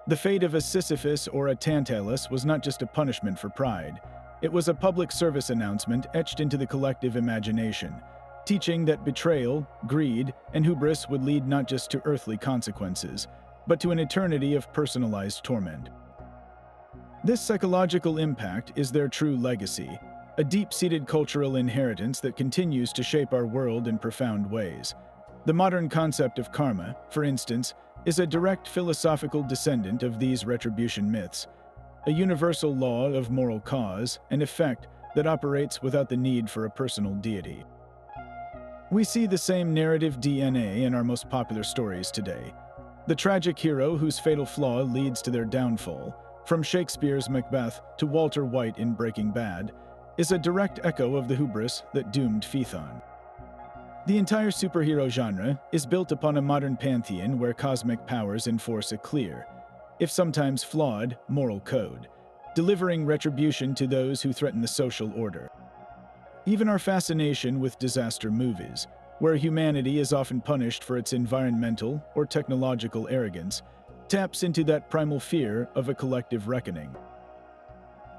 The fate of a Sisyphus or a Tantalus was not just a punishment for pride, it was a public service announcement etched into the collective imagination, teaching that betrayal, greed, and hubris would lead not just to earthly consequences, but to an eternity of personalized torment. This psychological impact is their true legacy, a deep-seated cultural inheritance that continues to shape our world in profound ways. The modern concept of karma, for instance, is a direct philosophical descendant of these retribution myths, a universal law of moral cause and effect that operates without the need for a personal deity. We see the same narrative DNA in our most popular stories today. The tragic hero whose fatal flaw leads to their downfall, from Shakespeare's Macbeth to Walter White in Breaking Bad, is a direct echo of the hubris that doomed Phaethon. The entire superhero genre is built upon a modern pantheon where cosmic powers enforce a clear, if sometimes flawed, moral code, delivering retribution to those who threaten the social order. Even our fascination with disaster movies, where humanity is often punished for its environmental or technological arrogance, taps into that primal fear of a collective reckoning.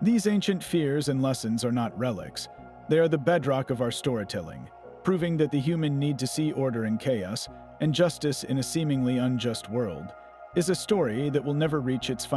These ancient fears and lessons are not relics. They are the bedrock of our storytelling, proving that the human need to see order in chaos and justice in a seemingly unjust world is a story that will never reach its final